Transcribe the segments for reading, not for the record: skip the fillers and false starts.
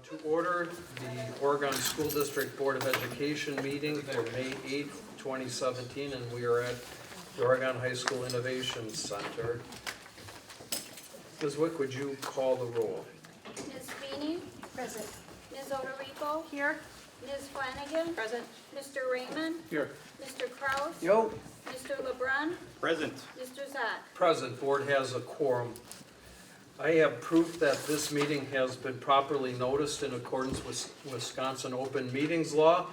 To order the Oregon School District Board of Education meeting for May 8th, 2017, and we are at the Oregon High School Innovation Center. Ms. Wick, would you call the roll? Ms. Feeney? Present. Ms. Oderico? Here. Ms. Flanagan? Present. Mr. Raymond? Here. Mr. Kraus? Yo. Mr. LeBrun? Present. Mr. Zak? Present, board has a quorum. I have proof that this meeting has been properly noticed in accordance with Wisconsin Open Meetings Law,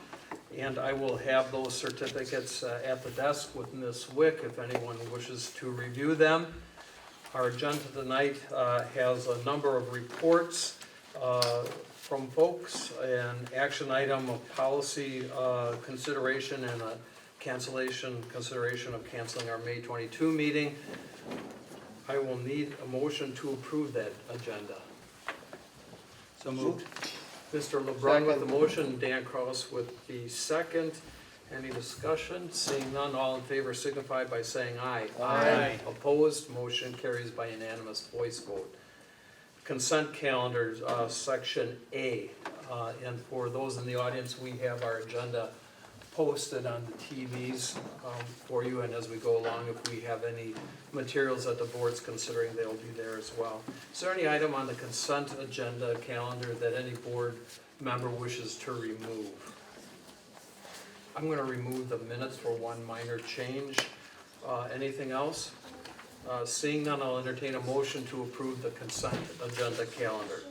and I will have those certificates at the desk with Ms. Wick if anyone wishes to review them. Our agenda tonight has a number of reports from folks, an action item of policy consideration and a consideration of canceling our May 22 meeting. I will need a motion to approve that agenda. So moved. Mr. LeBrun with the motion, Dan Kraus with the second. Any discussion? Seeing none, all in favor signify by saying aye. Aye. Opposed, motion carries by unanimous voice vote. Consent calendar, section A. And for those in the audience, we have our agenda posted on the TVs for you, and as we go along, if we have any materials that the board's considering, they'll be there as well. Is there any item on the consent agenda calendar that any board member wishes to remove? I'm going to remove the minutes for one minor change. Anything else? Seeing none, I'll entertain a motion to approve the consent agenda calendar.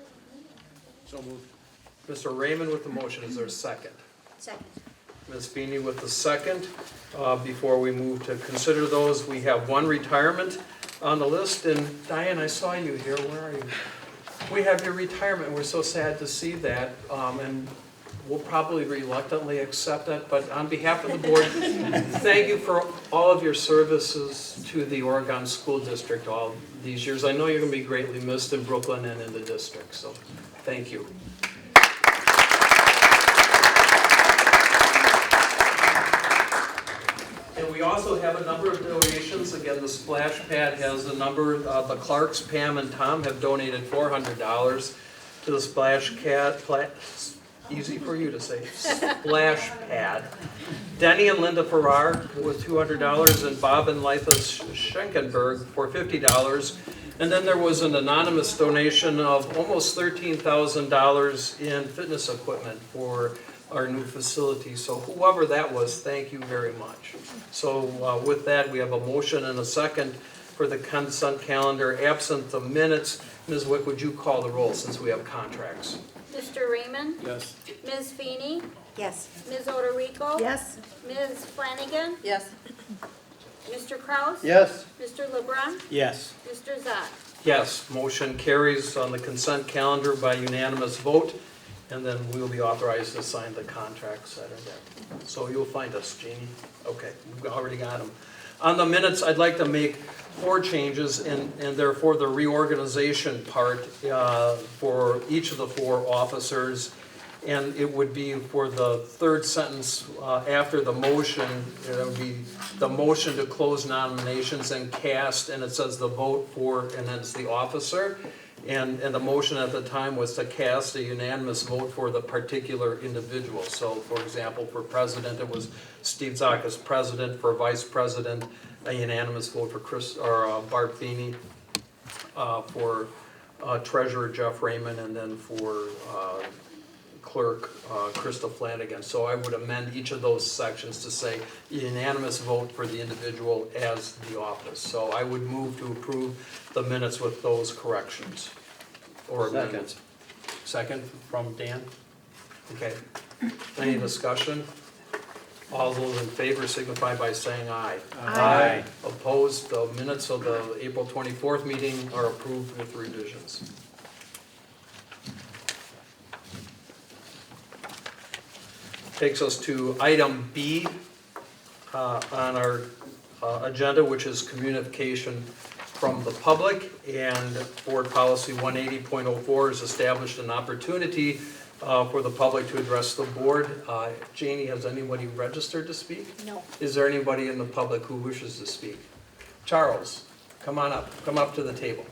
So moved. Mr. Raymond with the motion, is there a second? Second. Ms. Feeney with the second. Before we move to consider those, we have one retirement on the list, and Diane, I saw you here, where are you? We have your retirement, we're so sad to see that, and we'll probably reluctantly accept it, but on behalf of the board, thank you for all of your services to the Oregon School District all these years. I know you're going to be greatly missed in Brooklyn and in the district, so thank you. And we also have a number of donations. Again, the splash pad has a number. The Clarks, Pam and Tom have donated $400 to the splash pad. Easy for you to say. Splash pad. Denny and Linda Farrar with $200, and Bob and Litha Schenkenberg for $50. And then there was an anonymous donation of almost $13,000 in fitness equipment for our new facility. So whoever that was, thank you very much. So with that, we have a motion and a second for the consent calendar. Absent the minutes, Ms. Wick, would you call the roll since we have contracts? Mr. Raymond? Yes. Ms. Feeney? Yes. Ms. Oderico? Yes. Ms. Flanagan? Yes. Mr. Kraus? Yes. Mr. LeBrun? Yes. Mr. Zak? Yes, motion carries on the consent calendar by unanimous vote, and then we will be authorized to sign the contracts that are there. So you'll find us, Jeannie. Okay, we've already got them. On the minutes, I'd like to make 4 changes, and therefore the reorganization part for each of the 4 officers. And it would be for the third sentence after the motion, it would be the motion to close nominations and cast, and it says the vote for, and then it's the officer. And the motion at the time was to cast a unanimous vote for the particular individual. So, for example, for president, it was Steve Zak as president. For vice president, a unanimous vote for Bart Feeney. For treasurer, Jeff Raymond, and then for clerk, Krista Flanagan. So I would amend each of those sections to say unanimous vote for the individual as the office. So I would move to approve the minutes with those corrections or amendments. Second from Dan? Okay. Any discussion? All those in favor signify by saying aye. Aye. Opposed? The minutes of the April 24th meeting are approved with revisions. Takes us to item B on our agenda, which is communication from the public. And Board Policy 180.04 has established an opportunity for the public to address the board. Janie, has anybody registered to speak? No. Is there anybody in the public who wishes to speak? Charles, come on up. Come up to the table.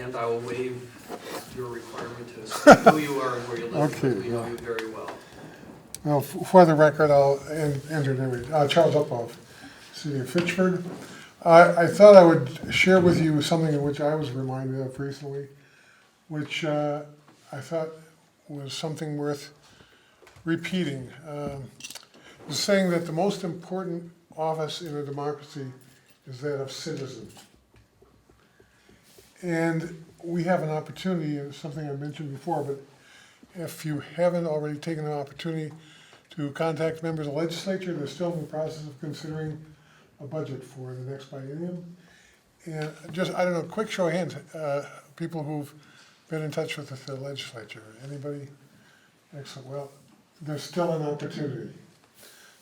And I will waive your requirement to state who you are and where you live, because we know Okay, you very well. Well, for the record, I'll enter it anyway. Charles Uphoff, City of Fitchburg. I thought I would share with you something of which I was reminded of recently, which I thought was something worth repeating. The saying that the most important office in a democracy is that of citizen. And we have an opportunity, and something I mentioned before, but if you haven't already taken an opportunity to contact members of the legislature, they're still in the process of considering a budget for the next biennium. And just, I don't know, quick show of hands, people who've been in touch with the legislature. Anybody? Excellent. Well, there's still an opportunity.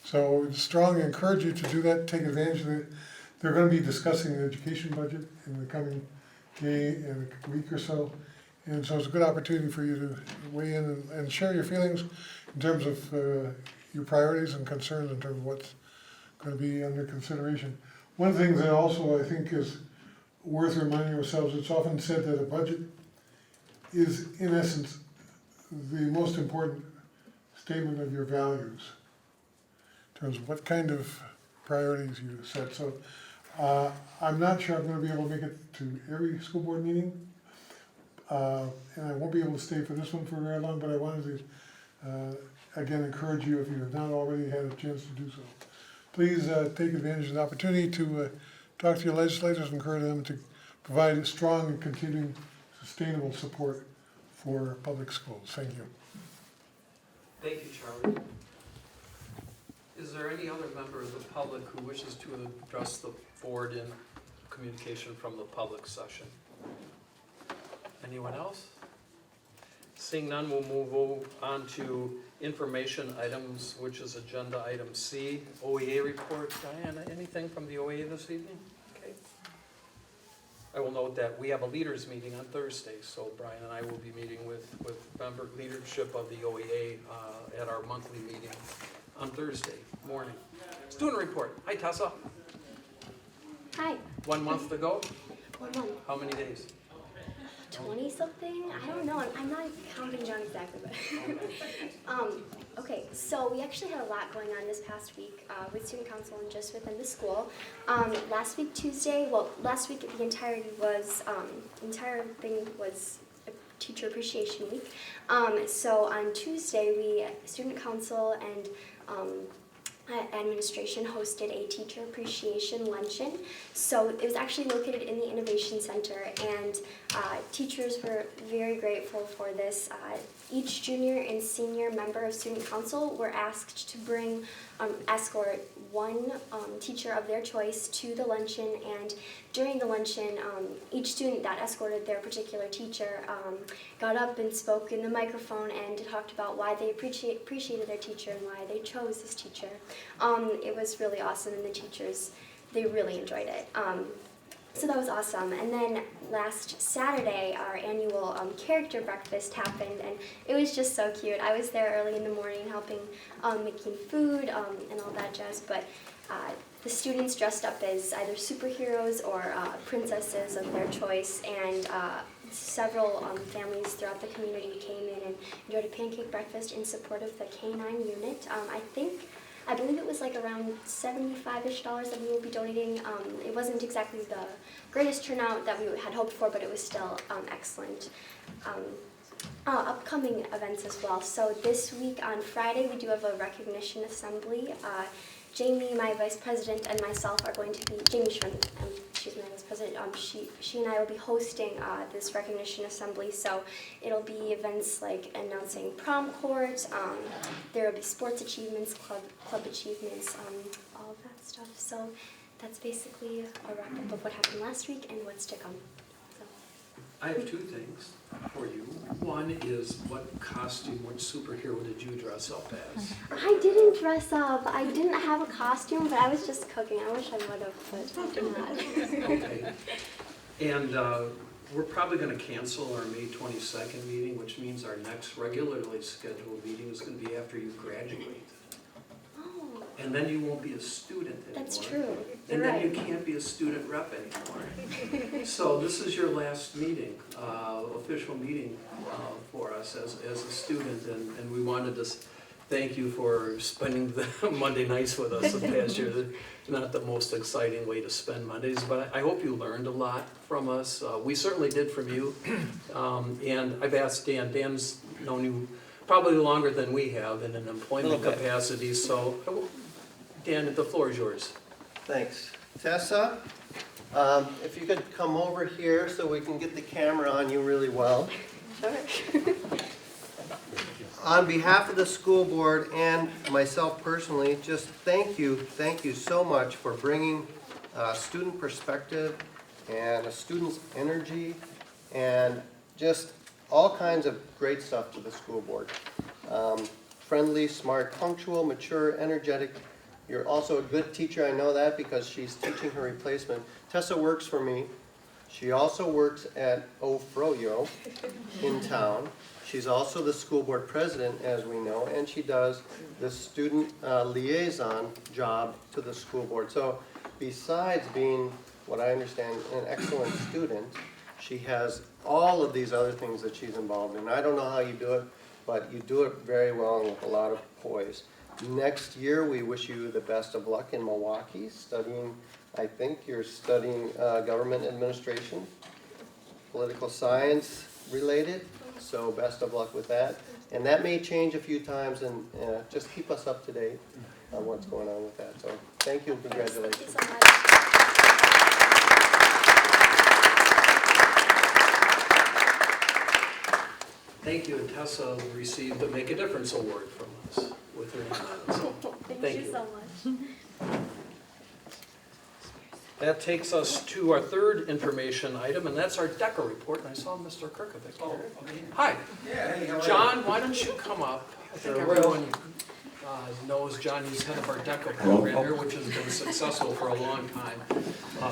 So I would strongly encourage you to do that, take advantage of it. They're going to be discussing the education budget in the coming day and a week or so. And so it's a good opportunity for you to weigh in and share your feelings in terms of your priorities and concerns in terms of what's going to be under consideration. One of the things that also I think is worth reminding ourselves, it's often said that a budget is in essence the most important statement of your values in terms of what kind of priorities you set. So I'm not sure I'm going to be able to make it to every school board meeting. And I won't be able to stay for this one for very long, but I wanted to, again, encourage you, if you have not already had a chance to do so, please take advantage of the opportunity to talk to your legislators and encourage them to provide a strong and continuing sustainable support for public schools. Thank you. Thank you, Charlie. Is there any other member of the public who wishes to address the board in communication from the public session? Anyone else? Seeing none, we'll move on to information items, which is agenda item C, OEA report. Diana, anything from the OEA this evening? Okay. I will note that we have a leaders meeting on Thursday, so Brian and I will be meeting with member leadership of the OEA at our monthly meeting on Thursday morning. Student report. Hi, Tessa. Hi. 1 month to go? 1 month. How many days? 20 something? I don't know. I'm not counting down exactly, but okay. So we actually had a lot going on this past week with student council and just within the school. Last week Tuesday, last week the entire thing was a Teacher Appreciation Week. So on Tuesday, student council and administration hosted a teacher appreciation luncheon. So it was actually located in the Innovation Center, and teachers were very grateful for this. Each junior and senior member of student council were asked to bring, escort one teacher of their choice to the luncheon, and during the luncheon, each student that escorted their particular teacher got up and spoke in the microphone and talked about why they appreciated their teacher and why they chose this teacher. It was really awesome, and the teachers, they really enjoyed it. So that was awesome. And then last Saturday, our annual character breakfast happened, and it was just so cute. I was there early in the morning helping making food and all that jazz, but the students dressed up as either superheroes or princesses of their choice, and several families throughout the community came in and enjoyed a pancake breakfast in support of the K-9 unit. I believe it was like around $75-ish that we will be donating. It wasn't exactly the greatest turnout that we had hoped for, but it was still excellent. Upcoming events as well. So this week on Friday, we do have a recognition assembly. Jamie, my vice president, and myself are going to be, Jamie Schwinn, she's my vice president, she and I will be hosting this recognition assembly. So it'll be events like announcing prom court, there will be sports achievements, club achievements, all of that stuff. So that's basically a wrap-up of what happened last week and what's to come. I have two things for you. One is, what costume, which superhero did you dress up as? I didn't dress up. I didn't have a costume, but I was just cooking. I wish I would have, but I did not. Okay. And we're probably going to cancel our May 22nd meeting, which means our next regularly scheduled meeting is going to be after you graduate. Oh. and then you won't be a student anymore. That's true. And You're then you right. can't be a student rep anymore. So this is your last meeting, official meeting for us as a student, and we wanted to thank you for spending the Monday nights with us the past year. Not the most exciting way to spend Mondays, but I hope you learned a lot from us. We certainly did from you. And I've asked Dan, Dan's known you probably longer than we have in an employment Little bit. capacity, so Dan, the floor is yours. Thanks. Tessa, if you could come over here so we can get the camera on you really well. Sure. On behalf of the school board and myself personally, just thank you so much for bringing student perspective and a student's energy and just all kinds of great stuff to the school board. Friendly, smart, punctual, mature, energetic. You're also a good teacher, I know that because she's teaching her replacement. Tessa works for me. She also works at Ofroyo in town. She's also the school board president, as we know, and she does the student liaison job to the school board. So besides being, what I understand, an excellent student, she has all of these other things that she's involved in. I don't know how you do it, but you do it very well and with a lot of poise. Next year, we wish you the best of luck in Milwaukee, studying, I think you're studying government administration, political science related, so best of luck with that. And that may change a few times, and just keep us up to date on what's going on with that. So thank you and congratulations. Thank you so much. Thank you, and Tessa received the Make a Difference Award from us with her name on it, so thank you. so much. That takes us to our third information item, and that's our DECA report, and I saw Mr. Kirkovic here. Hi. Yeah, hey, how are you? John, why don't you come up? I think everyone knows John, he's head of our DECA program here, which has been successful for a long time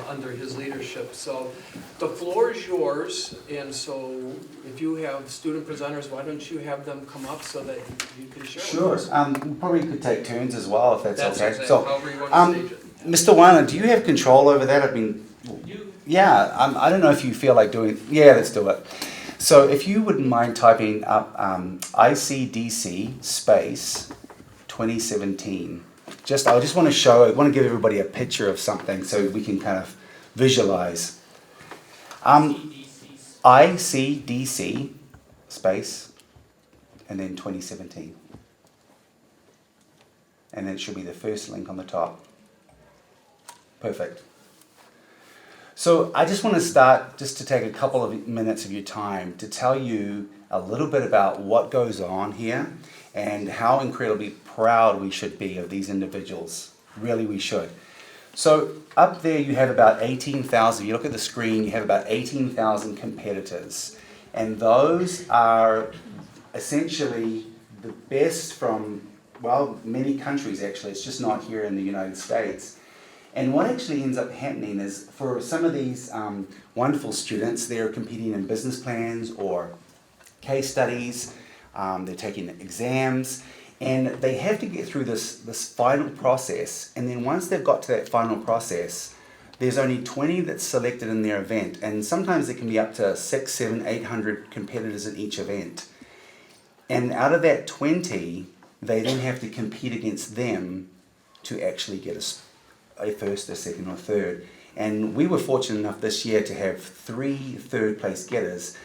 under his leadership. So the floor is yours, and so if you have student presenters, why don't you have them come up so that you can share Sure. with us? We probably could take turns as well, if that's okay. exactly So, however you want to stage it. Mr. Weiland, do you have control over that? I mean, yeah, I don't know if you feel like doing, yeah, let's do it. So if you wouldn't mind typing up ICDC space 2017. I just want to give everybody a picture of something so we can kind of visualize. ICDC space and then 2017. And then it should be the first link on the top. Perfect. So I just want to start just to take a couple of minutes of your time to tell you a little bit about what goes on here and how incredibly proud we should be of these individuals. Really, we should. So up there you have about 18,000, you look at the screen, you have about 18,000 competitors. And those are essentially the best from, well, many countries actually. It's just not here in the United States. And what actually ends up happening is for some of these wonderful students, they're competing in business plans or case studies, they're taking exams, and they have to get through this final process. And then once they've got to that final process, there's only 20 that's selected in their event. And sometimes there can be up to 600, 700, 800 competitors in each event. And out of that 20, they then have to compete against them to actually get a first, a second, or third. And we were fortunate enough this year to have 3 third place getters.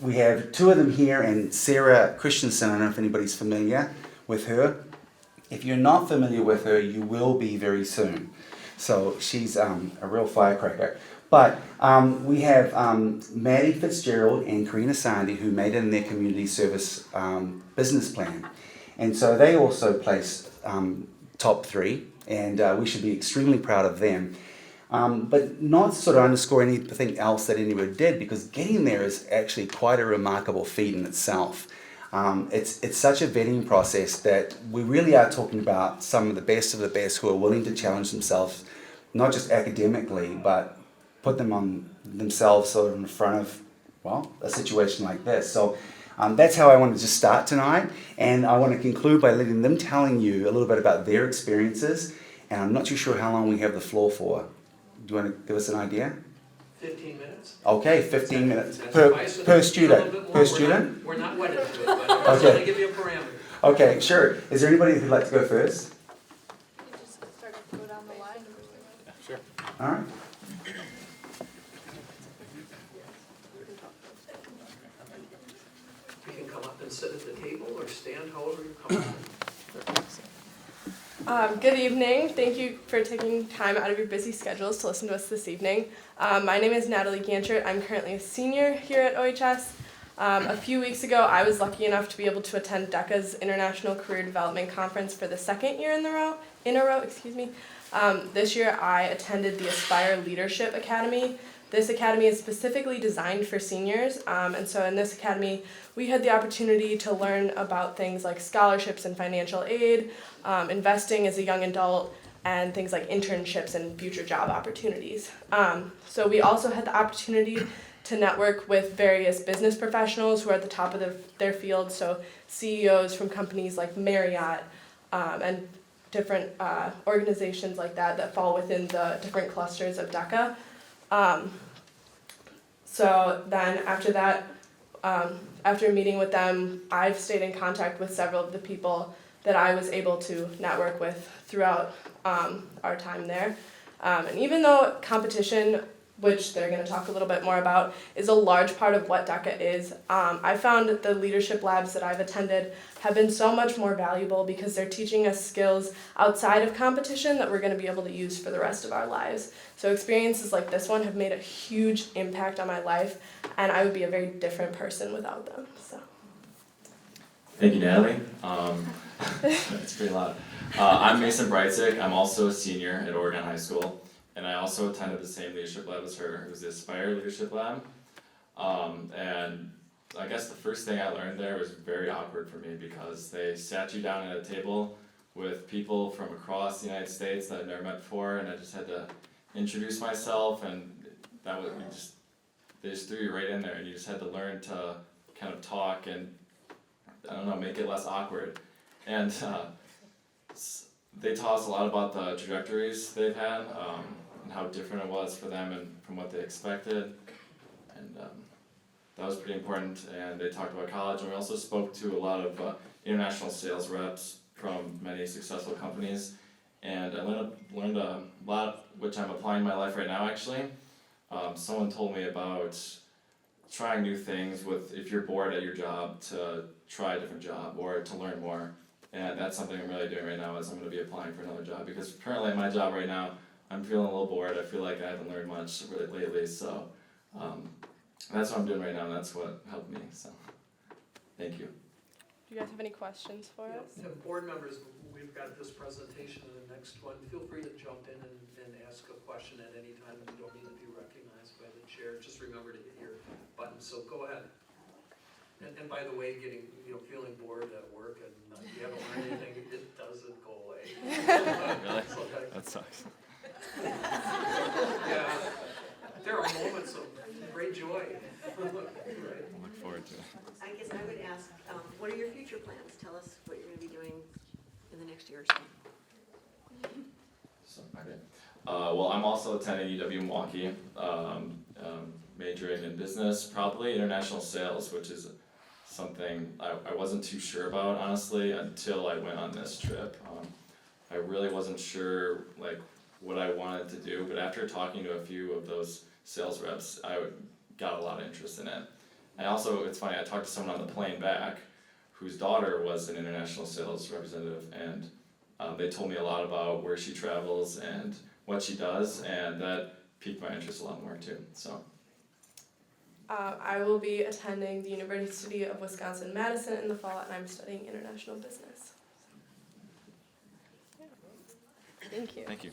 We have 2 of them here, and Sarah Christensen, I don't know if anybody's familiar with her. If you're not familiar with her, you will be very soon. So she's a real firecracker. But we have Maddie Fitzgerald and Karina Sandy, who made it in their community service business plan. And so they also placed top 3. And we should be extremely proud of them. But not sort of underscore anything else that anybody did, because getting there is actually quite a remarkable feat in itself. It's such a vetting process that we really are talking about some of the best who are willing to challenge themselves, not just academically, but put them on themselves sort of in front of, well, a situation like this. So That's how I wanted to start tonight, and I want to conclude by letting them telling you a little bit about their experiences, and I'm not too sure how long we have the floor for. Do you want to give us an idea? 15 minutes? Okay, 15 minutes That's per, advice. per A little bit student. more. Per student? We're not wedded to it, but I'm just Okay. gonna give you a parameter. Okay, sure. Is there anybody who'd like to go first? Sure. All right. You can come up and sit at the table or stand however you're comfortable. Good evening. Thank you for taking time out of your busy schedules to listen to us this evening. My name is Natalie Ganchert. I'm currently a senior here at OHS. A few weeks ago, I was lucky enough to be able to attend DECA's International Career Development Conference for the second year in a row. This year, I attended the Aspire Leadership Academy. This academy is specifically designed for seniors, and so in this academy, we had the opportunity to learn about things like scholarships and financial aid, investing as a young adult, and things like internships and future job opportunities. So we also had the opportunity to network with various business professionals who are at the top of their field, so CEOs from companies like Marriott and different organizations like that fall within the different clusters of DECA. So then after that, after meeting with them, I've stayed in contact with several of the people that I was able to network with throughout our time there. And even though competition, which they're going to talk a little bit more about, is a large part of what DECA is, I found that the leadership labs that I've attended have been so much more valuable because they're teaching us skills outside of competition that we're going to be able to use for the rest of our lives. So experiences like this one have made a huge impact on my life, and I would be a very different person without them. So. Thank you, Natalie. It's pretty loud. I'm Mason Breitzick. I'm also a senior at Oregon High School, and I also attended the same leadership lab as her. It was the Aspire Leadership Lab. And I guess the first thing I learned there was very awkward for me because they sat you down at a table with people from across the United States that I'd never met before, and I just had to introduce myself, and that was they just threw you right in there, and you just had to learn to kind of talk and, I don't know, make it less awkward. And they taught us a lot about the trajectories they've had, and how different it was for them and from what they expected. And that was pretty important. And they talked about college, and we also spoke to a lot of international sales reps from many successful companies. And I learned a lot, which I'm applying in my life right now, actually. Someone told me about trying new things if you're bored at your job, to try a different job or to learn more. And that's something I'm really doing right now, is I'm going to be applying for another job, because currently at my job right now, I'm feeling a little bored. I feel like I haven't learned much really lately, so that's what I'm doing right now, and that's what helped me, so thank you. Do you guys have any questions for us? Yeah, board members, we've got this presentation and the next one. Feel free to jump in and ask a question at any time. You don't need to be recognized by the chair. Just remember to hit your button, so go ahead. And by the way, feeling bored at work and you haven't learned anything, it doesn't go away. Really? Okay. That sucks. Yeah, there are moments of great joy. Right. I look forward to it. I guess I would ask, what are your future plans? Tell us what you're going to be doing in the next year or so. Okay. Well, I'm also attending UW Milwaukee, majoring in business, probably international sales, which is something I wasn't too sure about, honestly, until I went on this trip. I really wasn't sure what I wanted to do, but after talking to a few of those sales reps, I got a lot of interest in it. And also, it's funny, I talked to someone on the plane back whose daughter was an international sales representative, and they told me a lot about where she travels and what she does, and that piqued my interest a lot more too. So. I will be attending the University of Wisconsin-Madison in the fall, and I'm studying international business. Thank you. Thank you.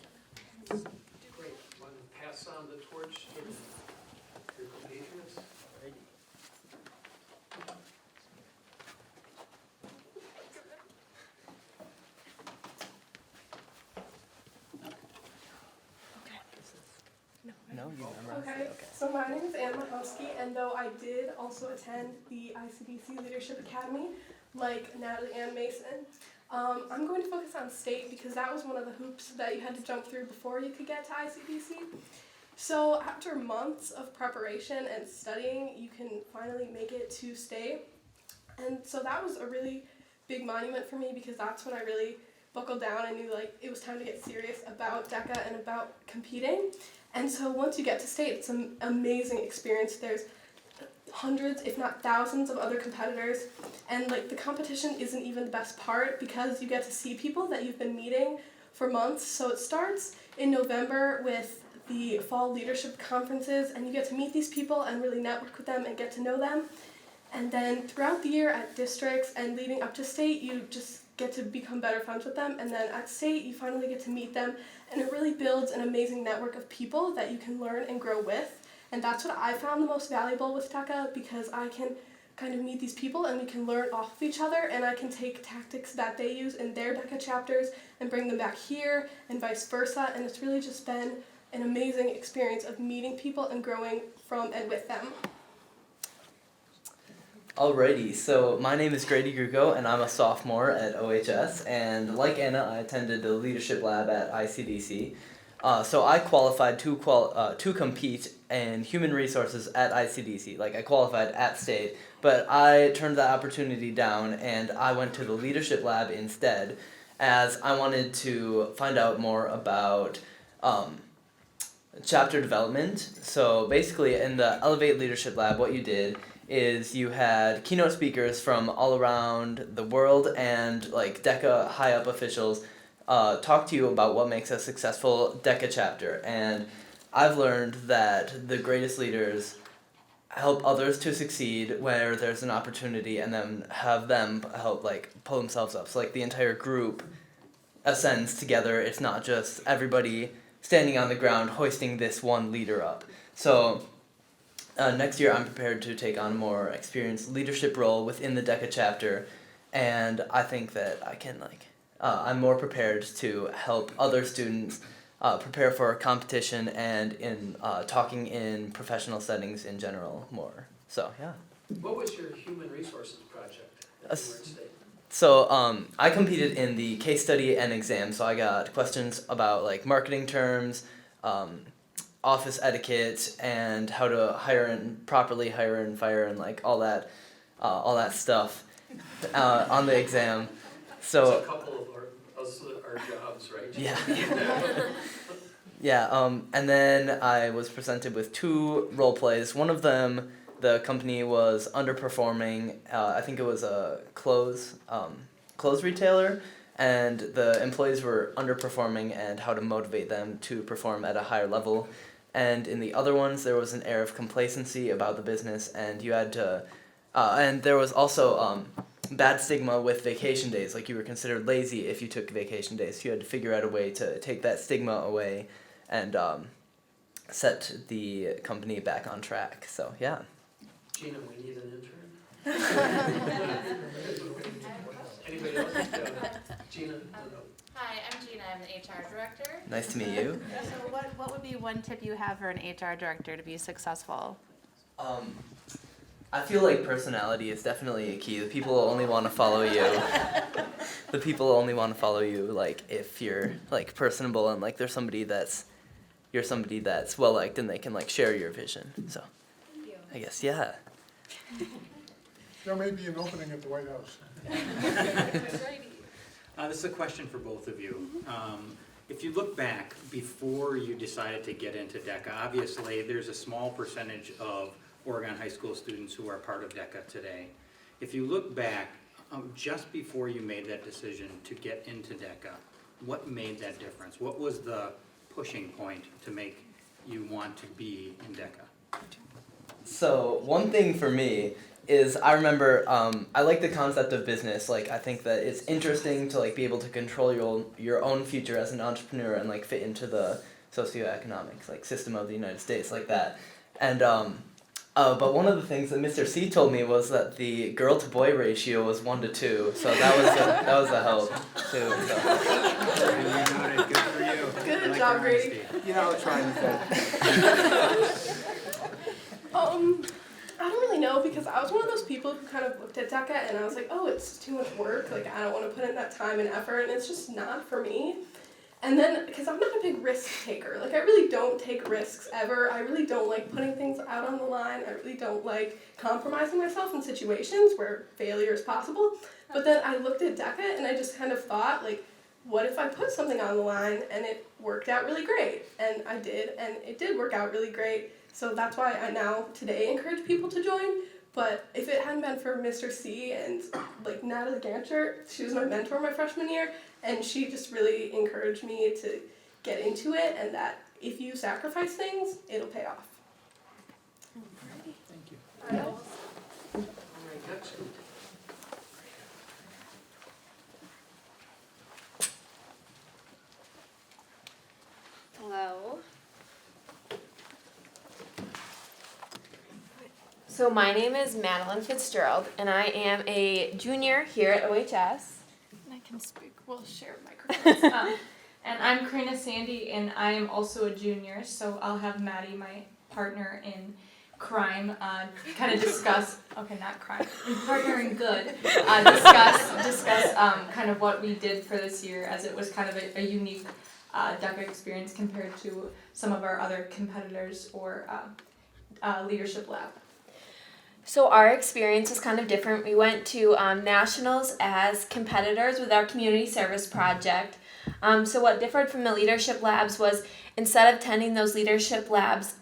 Great. Want to pass on the torch to your compatriots? No, know, you memorized Okay, it. Okay. so my name is Anna Mahowski, and though I did also attend the ICDC Leadership Academy, like Natalie Ann Mason, I'm going to focus on state because that was one of the hoops that you had to jump through before you could get to ICDC. So after months of preparation and studying, you can finally make it to state. And so that was a really big monument for me because that's when I really buckled down and knew like it was time to get serious about DECA and about competing. And so once you get to state, it's an amazing experience. There's hundreds, if not thousands, of other competitors, and like the competition isn't even the best part because you get to see people that you've been meeting for months. So it starts in November with the fall leadership conferences, and you get to meet these people and really network with them and get to know them. And then throughout the year at districts and leading up to state, you just get to become better friends with them, and then at state you finally get to meet them, and it really builds an amazing network of people that you can learn and grow with. And that's what I found the most valuable with DECA, because I can kind of meet these people and we can learn off of each other, and I can take tactics that they use in their DECA chapters and bring them back here and vice versa, and it's really just been an amazing experience of meeting people and growing from and with them. Alrighty, so my name is Grady Grugo and I'm a sophomore at OHS, and like Anna, I attended the leadership lab at ICDC. So I qualified to compete in human resources at ICDC. Like I qualified at state, but I turned that opportunity down and I went to the leadership lab instead, as I wanted to find out more about chapter development. So basically in the Elevate Leadership Lab, what you did is you had keynote speakers from all around the world and like DECA high up officials talk to you about what makes a successful DECA chapter. And I've learned that the greatest leaders help others to succeed where there's an opportunity, and then have them help like pull themselves up. So like the entire group ascends together. It's not just everybody standing on the ground hoisting this one leader up. So next year I'm prepared to take on a more experienced leadership role within the DECA chapter, and I think that I can I'm more prepared to help other students prepare for competition and in talking in professional settings in general more. So yeah. What was your human resources project? So I competed in the case study and exam, so I got questions about like marketing terms, office etiquette, and how to properly hire and fire, and like all that stuff on the exam. So it's a couple of our jobs, right? yeah. Yeah, and then I was presented with 2 role plays. One of them, the company was underperforming. I think it was a clothes retailer, and the employees were underperforming, and how to motivate them to perform at a higher level. And in the other ones, there was an air of complacency about the business, and you had to, and there was also bad stigma with vacation days. Like you were considered lazy if you took vacation days. So you had to figure out a way to take that stigma away and set the company back on track. So yeah. Gina, we need an intern. Anybody else? Gina? Hi, I'm Gina. I'm the HR director. Nice to meet you. So what would be one tip you have for an HR director to be successful? I feel like personality is definitely a key. The people only want to follow you. The people only want to follow you like if you're like personable and like you're somebody that's well liked and they can like share your vision. So I guess yeah. There may be an opening at the White House. This is a question for both of you. If you look back before you decided to get into DECA, obviously there's a small percentage of Oregon high school students who are part of DECA today. If you look back, just before you made that decision to get into DECA, what made that difference? What was the pushing point to make you want to be in DECA? So one thing for me is I remember I like the concept of business. Like I think that it's interesting to like be able to control your own future as an entrepreneur and like fit into the socioeconomic like system of the United States like that. And but one of the things that Mr. C told me was that the girl to boy ratio was 1-2, so that was a help too. So. Good for you. Good job, Grady. You know, trying to I don't really know because I was one of those people who kind of looked at DECA and I was like, oh, it's too much work. Like, I don't want to put in that time and effort, and it's just not for me. And then, because I'm not a big risk taker, like I really don't take risks ever. I really don't like putting things out on the line. I really don't like compromising myself in situations where failure is possible. But then I looked at DECA and I just kind of thought, like, what if I put something on the line and it worked out really great? And I did, and it did work out really great. So that's why I now today encourage people to join. But if it hadn't been for Mr. C and like Natalie Gancher, she was my mentor my freshman year, and she just really encouraged me to get into it, and that if you sacrifice things, it'll pay off. Thank you. Very good. Hello. So my name is Madeline Fitzgerald, and I am a junior here at OHS. And I can speak. We'll share microphones. And I'm Karina Sandy, and I am also a junior. So I'll have Maddie, my partner in crime, kind of discuss. Okay, not crime. Partner in good. Discuss kind of what we did for this year, as it was kind of a unique DECA experience compared to some of our other competitors or leadership lab. So our experience was kind of different. We went to nationals as competitors with our community service project. So what differed from the leadership labs was instead of attending those leadership labs,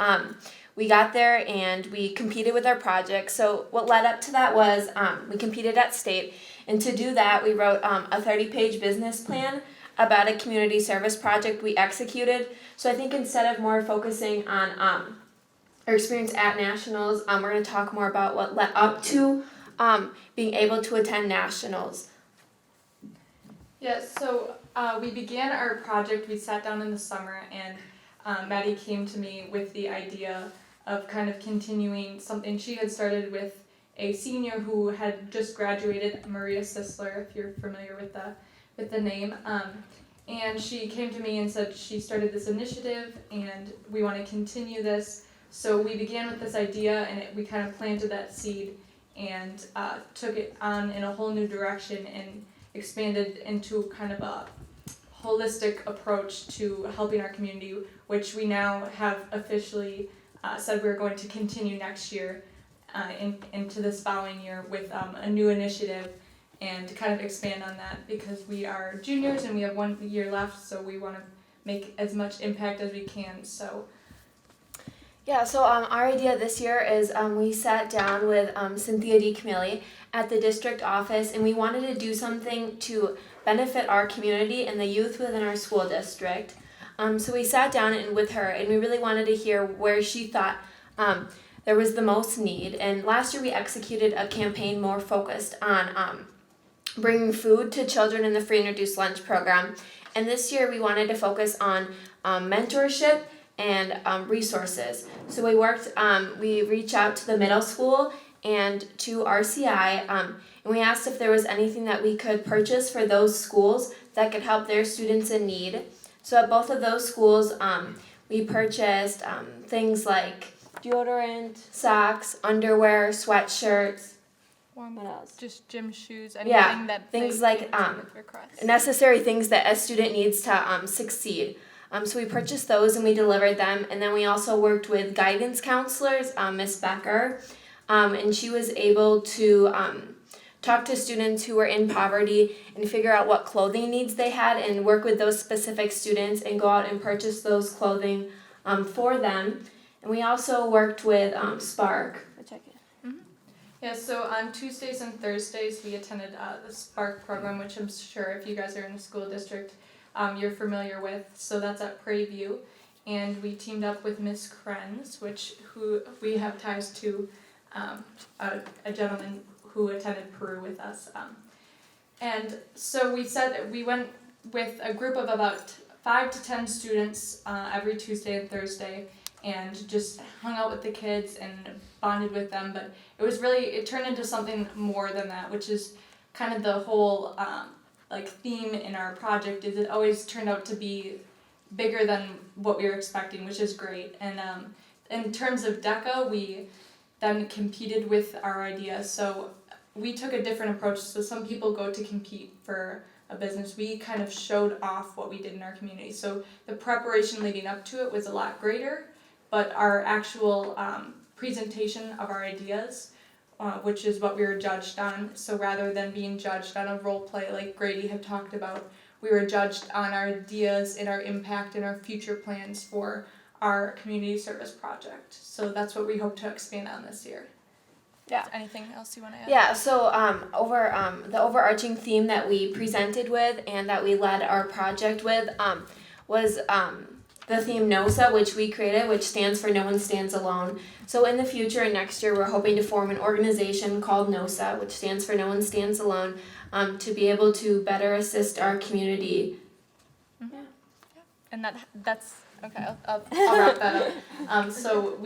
we got there and we competed with our project. So what led up to that was we competed at state, and to do that we wrote a 30-page business plan about a community service project we executed. So I think instead of more focusing on our experience at nationals, we're going to talk more about what led up to being able to attend nationals. Yes, so we began our project, we sat down in the summer, and Maddie came to me with the idea of kind of continuing something she had started with a senior who had just graduated, Maria Sisler, if you're familiar with the name. And she came to me and said she started this initiative and we want to continue this. So we began with this idea, and we kind of planted that seed and took it on in a whole new direction and expanded into kind of a holistic approach to helping our community, which we now have officially said we're going to continue next year into this following year with a new initiative, and kind of expand on that because we are juniors and we have 1 year left, so we want to make as much impact as we can. So. Yeah, so our idea this year is we sat down with Cynthia DeCamilli at the district office, and we wanted to do something to benefit our community and the youth within our school district. So we sat down with her, and we really wanted to hear where she thought there was the most need. And last year we executed a campaign more focused on bringing food to children in the free and reduced lunch program. And this year we wanted to focus on mentorship and resources. So we reached out to the middle school and to RCI, and we asked if there was anything that we could purchase for those schools that could help their students in need. So at both of those schools, we purchased things like deodorant, socks, underwear, sweatshirts. What else? Just gym shoes, anything that things they like came to with requests. necessary things that a student needs to succeed. So we purchased those and we delivered them, and then we also worked with guidance counselors, Miss Becker, and she was able to talk to students who were in poverty and figure out what clothing needs they had and work with those specific students and go out and purchase those clothing for them. And we also worked with Spark. Yeah, so on Tuesdays and Thursdays we attended the Spark program, which I'm sure if you guys are in the school district you're familiar with. So that's at Prairie View, and we teamed up with Miss Krenz, who we have ties to, a gentleman who attended Peru with us. And so we went with a group of about 5 to 10 students every Tuesday and Thursday, and just hung out with the kids and bonded with them. But it turned into something more than that, which is kind of the whole theme in our project. Is it always turned out to be bigger than what we were expecting, which is great. And in terms of DECA, we then competed with our idea. So we took a different approach. So some people go to compete for a business. We kind of showed off what we did in our community. So the preparation leading up to it was a lot greater, but our actual presentation of our ideas, which is what we were judged on. So rather than being judged on a role play like Grady had talked about, we were judged on our ideas and our impact and our future plans for our community service project. So that's what we hope to expand on this year. Yeah. Anything else you want to add? Yeah, so the overarching theme that we presented with and that we led our project with was the theme NOSA, which we created, which stands for No One Stands Alone. So in the future and next year, we're hoping to form an organization called NOSA, which stands for No One Stands Alone, to be able to better assist our community. Mm-hmm. Yeah. And that's okay. I'll wrap that up. So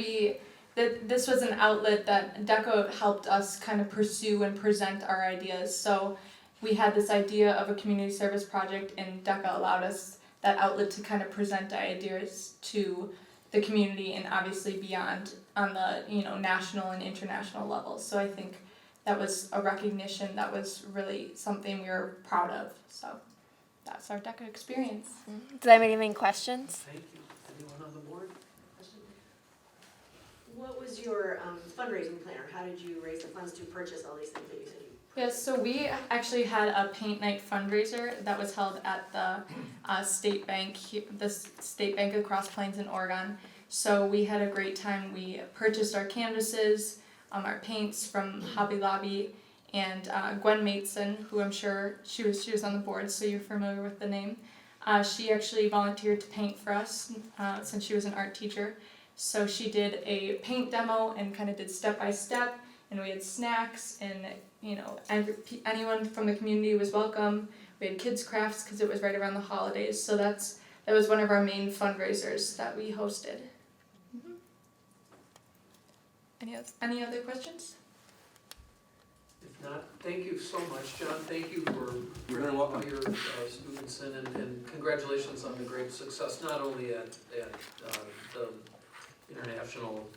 this was an outlet that DECA helped us kind of pursue and present our ideas. So we had this idea of a community service project, and DECA allowed us that outlet to kind of present ideas to the community and obviously beyond on the national and international levels. So I think that was a recognition that was really something we were proud of. So that's our DECA experience. Did I have any questions? Thank you. Anyone on the board? What was your fundraising plan, or how did you raise the funds to purchase all these things that you said you? Yes, so we actually had a paint night fundraiser that was held at the state bank, the state bank of Cross Plains in Oregon. So we had a great time. We purchased our canvases, our paints from Hobby Lobby, and Gwen Mateson, who I'm sure she was on the board, so you're familiar with the name. She actually volunteered to paint for us since she was an art teacher. So she did a paint demo and kind of did step by step, and we had snacks, and anyone from the community was welcome. We had kids crafts because it was right around the holidays. So that was one of our main fundraisers that we hosted. Mm-hmm. Any other questions? If not, thank you so much, John. Thank you for bringing all your students in, and congratulations on the great success, not only at the international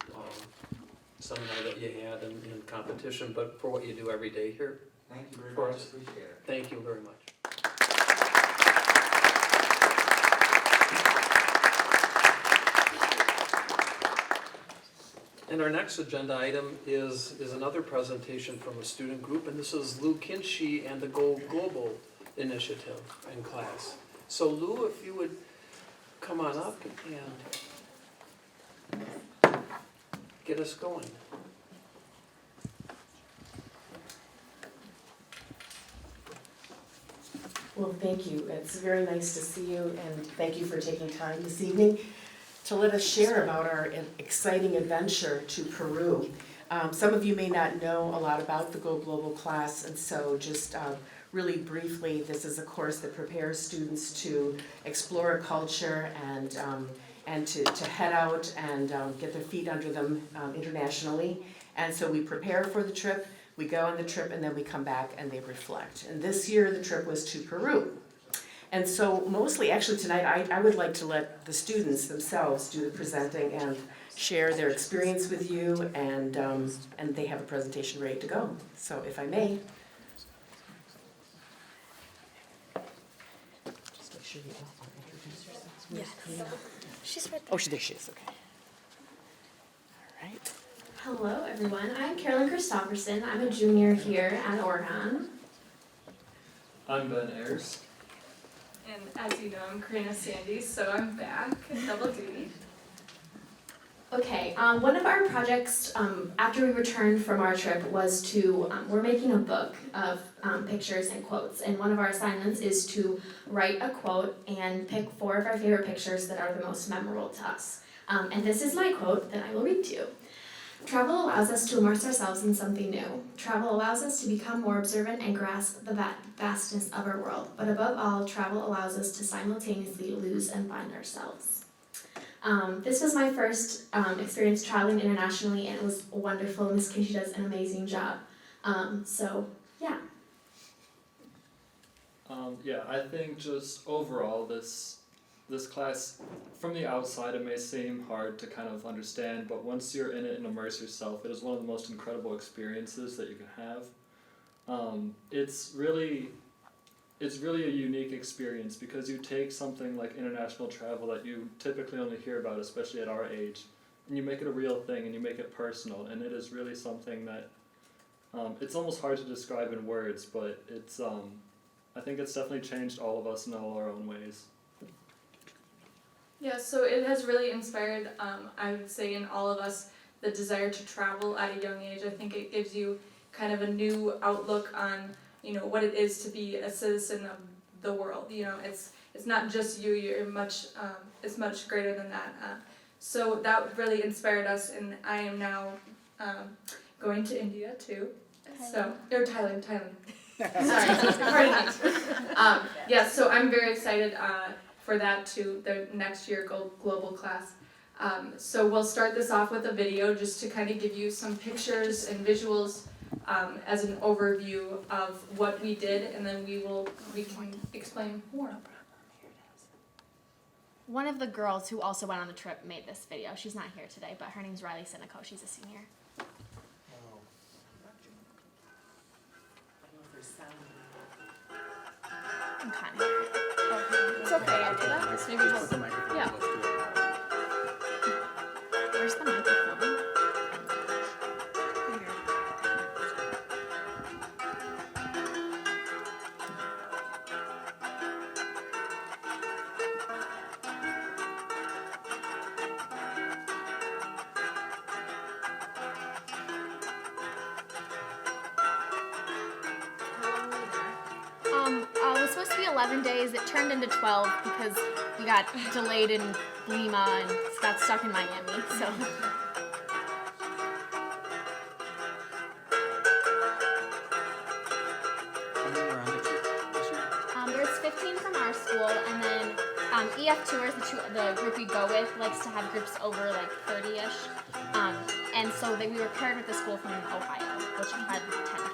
seminar that you had in competition, but for what you do every day here. Thank you very for much. us. Appreciate it. Thank you very much. And our next agenda item is another presentation from a student group, and this is Lou Kinsey and the Go Global Initiative in class. So Lou, if you would come on up and get us going. Well, thank you. It's very nice to see you, and thank you for taking time this evening to let us share about our exciting adventure to Peru. Some of you may not know a lot about the Go Global class, and so just really briefly, this is a course that prepares students to explore a culture and to head out and get their feet under them internationally. And so we prepare for the trip, we go on the trip, and then we come back and they reflect. And this year the trip was to Peru. And so mostly, actually tonight, I would like to let the students themselves do the presenting and share their experience with you, and they have a presentation ready to go. So if I may. Just make sure you all introduce yourselves. Yes. She's right there. Oh, there she is, okay. All right. Hello, everyone. I'm Carolyn Christopherson. I'm a junior here at Oregon. I'm Ben Ayers. And as you know, I'm Karina Sandys, so I'm back, double duty. Okay, one of our projects after we returned from our trip was to, we're making a book of pictures and quotes, and one of our assignments is to write a quote and pick 4 of our favorite pictures that are the most memorable to us. And this is my quote that I will read to you. Travel allows us to immerse ourselves in something new. Travel allows us to become more observant and grasp the vastness of our world. But above all, travel allows us to simultaneously lose and find ourselves. This was my first experience traveling internationally, and it was wonderful. Miss Kinsey does an amazing job. Yeah. Yeah, I think just overall this this class, from the outside, it may seem hard to kind of understand, but once you're in it and immerse yourself, it is one of the most incredible experiences that you can have. It's really a unique experience because you take something like international travel that you typically only hear about, especially at our age, and you make it a real thing and you make it personal, and it is really something that it's almost hard to describe in words, but it's I think it's definitely changed all of us in all our own ways. Yeah, so it has really inspired, I would say, in all of us, the desire to travel at a young age. I think it gives you kind of a new outlook on, you know, what it is to be a citizen of the world. You know, it's not just you. You're much. It's much greater than that. So that really inspired us, and I am now going to India too. So or Thailand. Sorry, pardon me. Yeah, so I'm very excited for that too. The next year global class. So we'll start this off with a video just to kind of give you some pictures and visuals as an overview of what we did, and then we can explain more. One of the girls who also went on the trip made this video. She's not here today, but her name's Riley Sinico. She's a senior. I'm kind of here. It's okay after that. Maybe just, yeah. Where's the microphone? It was supposed to be 11 days. It turned into 12 because we got delayed in Lima and got stuck in Miami. So. There's 15 from our school, and then EF Tours, the group we go with, likes to have groups over like 30-ish. And so we were paired with a school from Ohio, which had 10 kids.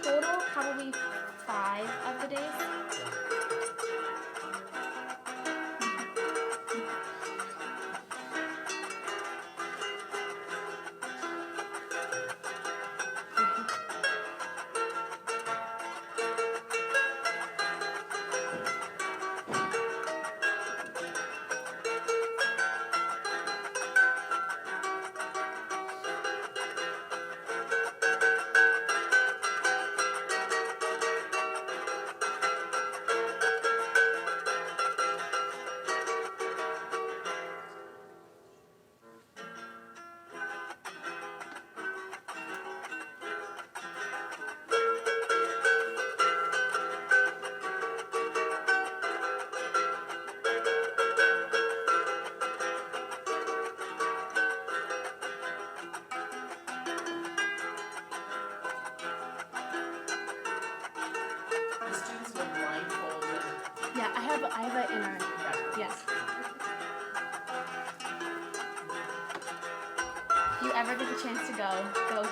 Total, probably 5 of the days. Yeah, I have it in our, yes. If you ever get the chance to go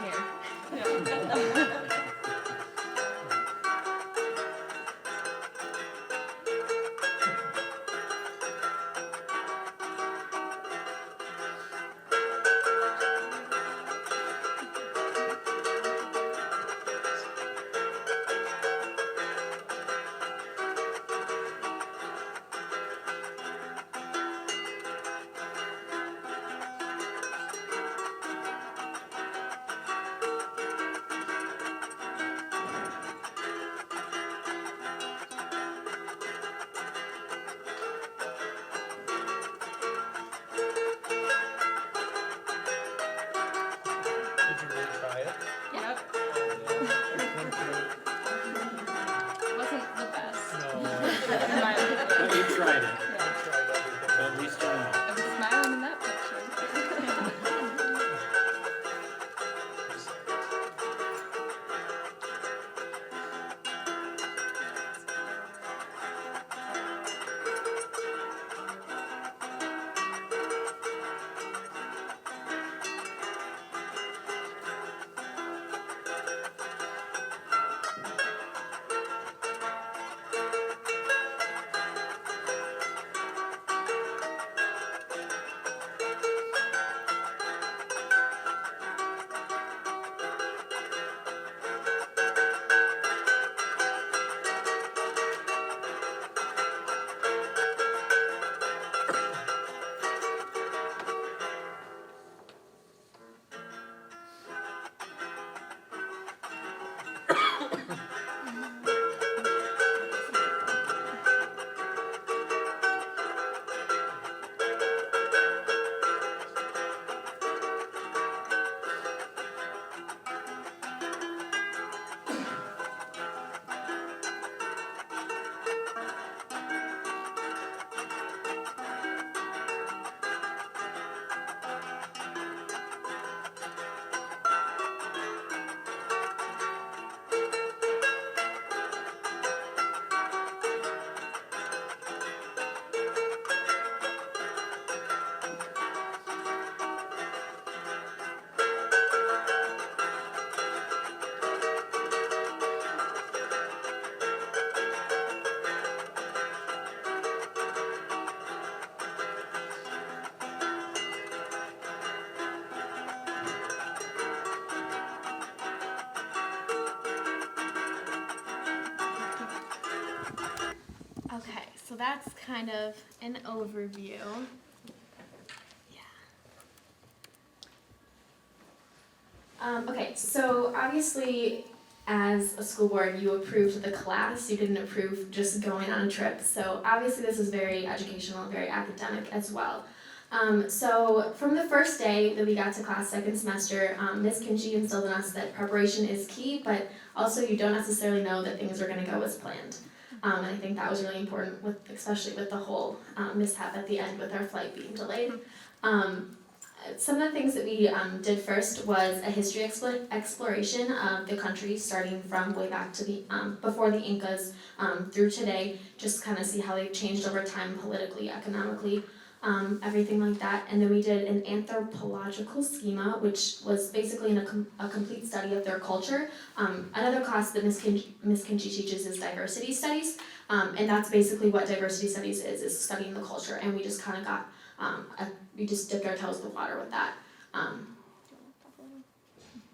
here. tried it. So at least you know. I'm smiling in that picture. Okay, so that's kind of an overview. Okay, so obviously, as a school board, you approved the class. You didn't approve just going on a trip. So obviously, this is very educational, very academic as well. So from the first day that we got to class second semester, Ms. Kinchy instilled in us that preparation is key, but also you don't necessarily know that things are going to go as planned. And I think that was really important, especially with the whole mishap at the end with our flight being delayed. Some of the things that we did first was a history exploration of the country, starting from way back to the before the Incas through today, just kind of see how they've changed over time politically, economically, everything like that. And then we did an anthropological schema, which was basically a complete study of their culture. Another class that Ms. Kinchy teaches is diversity studies, and that's basically what diversity studies is studying the culture. And we just kind of got we just dipped our toes in the water with that.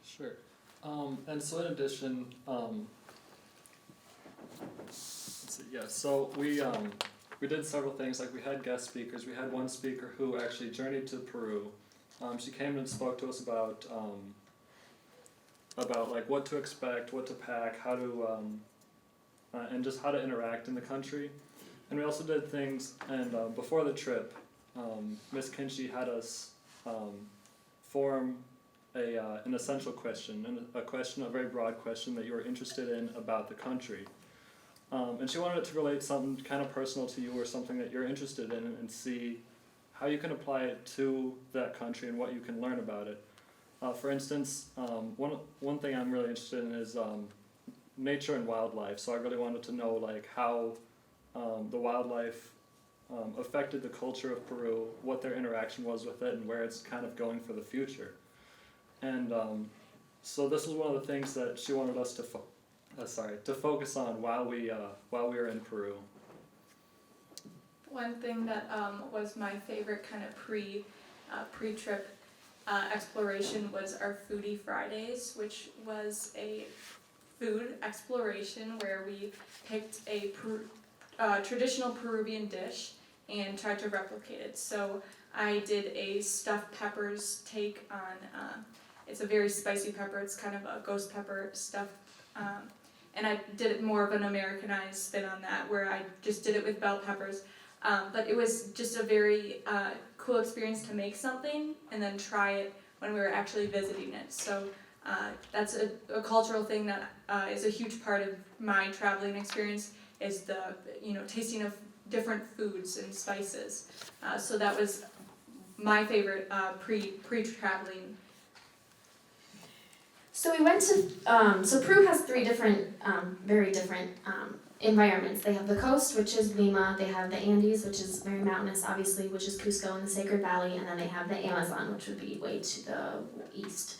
Sure. And so in addition, let's see, yeah, so we did several things, like we had guest speakers. We had one speaker who actually journeyed to Peru. She came and spoke to us about like what to expect, what to pack, how to, and just how to interact in the country. And we also did things, and before the trip, Ms. Kinchy had us form an essential question, and a very broad question that you were interested in about the country. And she wanted it to relate something kind of personal to you or something that you're interested in, and see how you can apply it to that country and what you can learn about it. For instance, one thing I'm really interested in is nature and wildlife. So I really wanted to know like how the wildlife affected the culture of Peru, what their interaction was with it, and where it's kind of going for the future. And so this was one of the things that she wanted us to focus on while we were in Peru. One thing that was my favorite kind of pre-trip exploration was our Foodie Fridays, which was a food exploration where we picked a traditional Peruvian dish and tried to replicate it. So I did a stuffed peppers take on, it's a very spicy pepper, it's kind of a ghost pepper stuffed, and I did it more of an Americanized spin on that, where I just did it with bell peppers. But it was just a very cool experience to make something and then try it when we were actually visiting it. So that's a cultural thing that is a huge part of my traveling experience, is the tasting of different foods and spices. So that was my favorite pre-traveling. So we went to, so Peru has three different, very different environments. They have the coast, which is Lima. They have the Andes, which is very mountainous, obviously, which is Cusco and the Sacred Valley. And then they have the Amazon, which would be way to the east.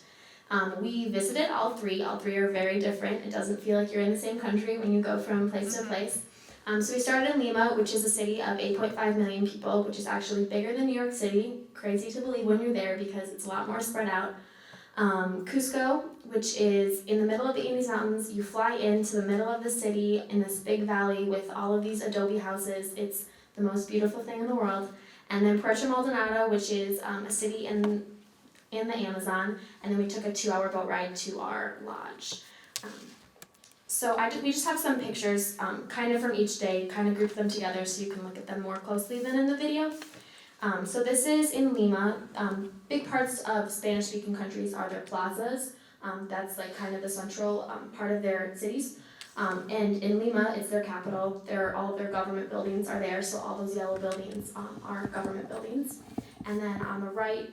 We visited all three. All three are very different. It doesn't feel like you're in the same country when you go from place to place. So we started in Lima, which is a city of 8.5 million people, which is actually bigger than New York City. Crazy to believe when you're there because it's a lot more spread out. Cusco, which is in the middle of the Andes Mountains. You fly into the middle of the city in this big valley with all of these adobe houses. It's the most beautiful thing in the world. And then Puerto Maldonado, which is a city in the Amazon. And then we took a 2-hour boat ride to our lodge. We just have some pictures kind of from each day, kind of grouped them together so you can look at them more closely than in the video. So this is in Lima. Big parts of Spanish-speaking countries are their plazas. That's like kind of the central part of their cities. And in Lima, it's their capital. All of their government buildings are there, so all those yellow buildings are government buildings. And then on the right,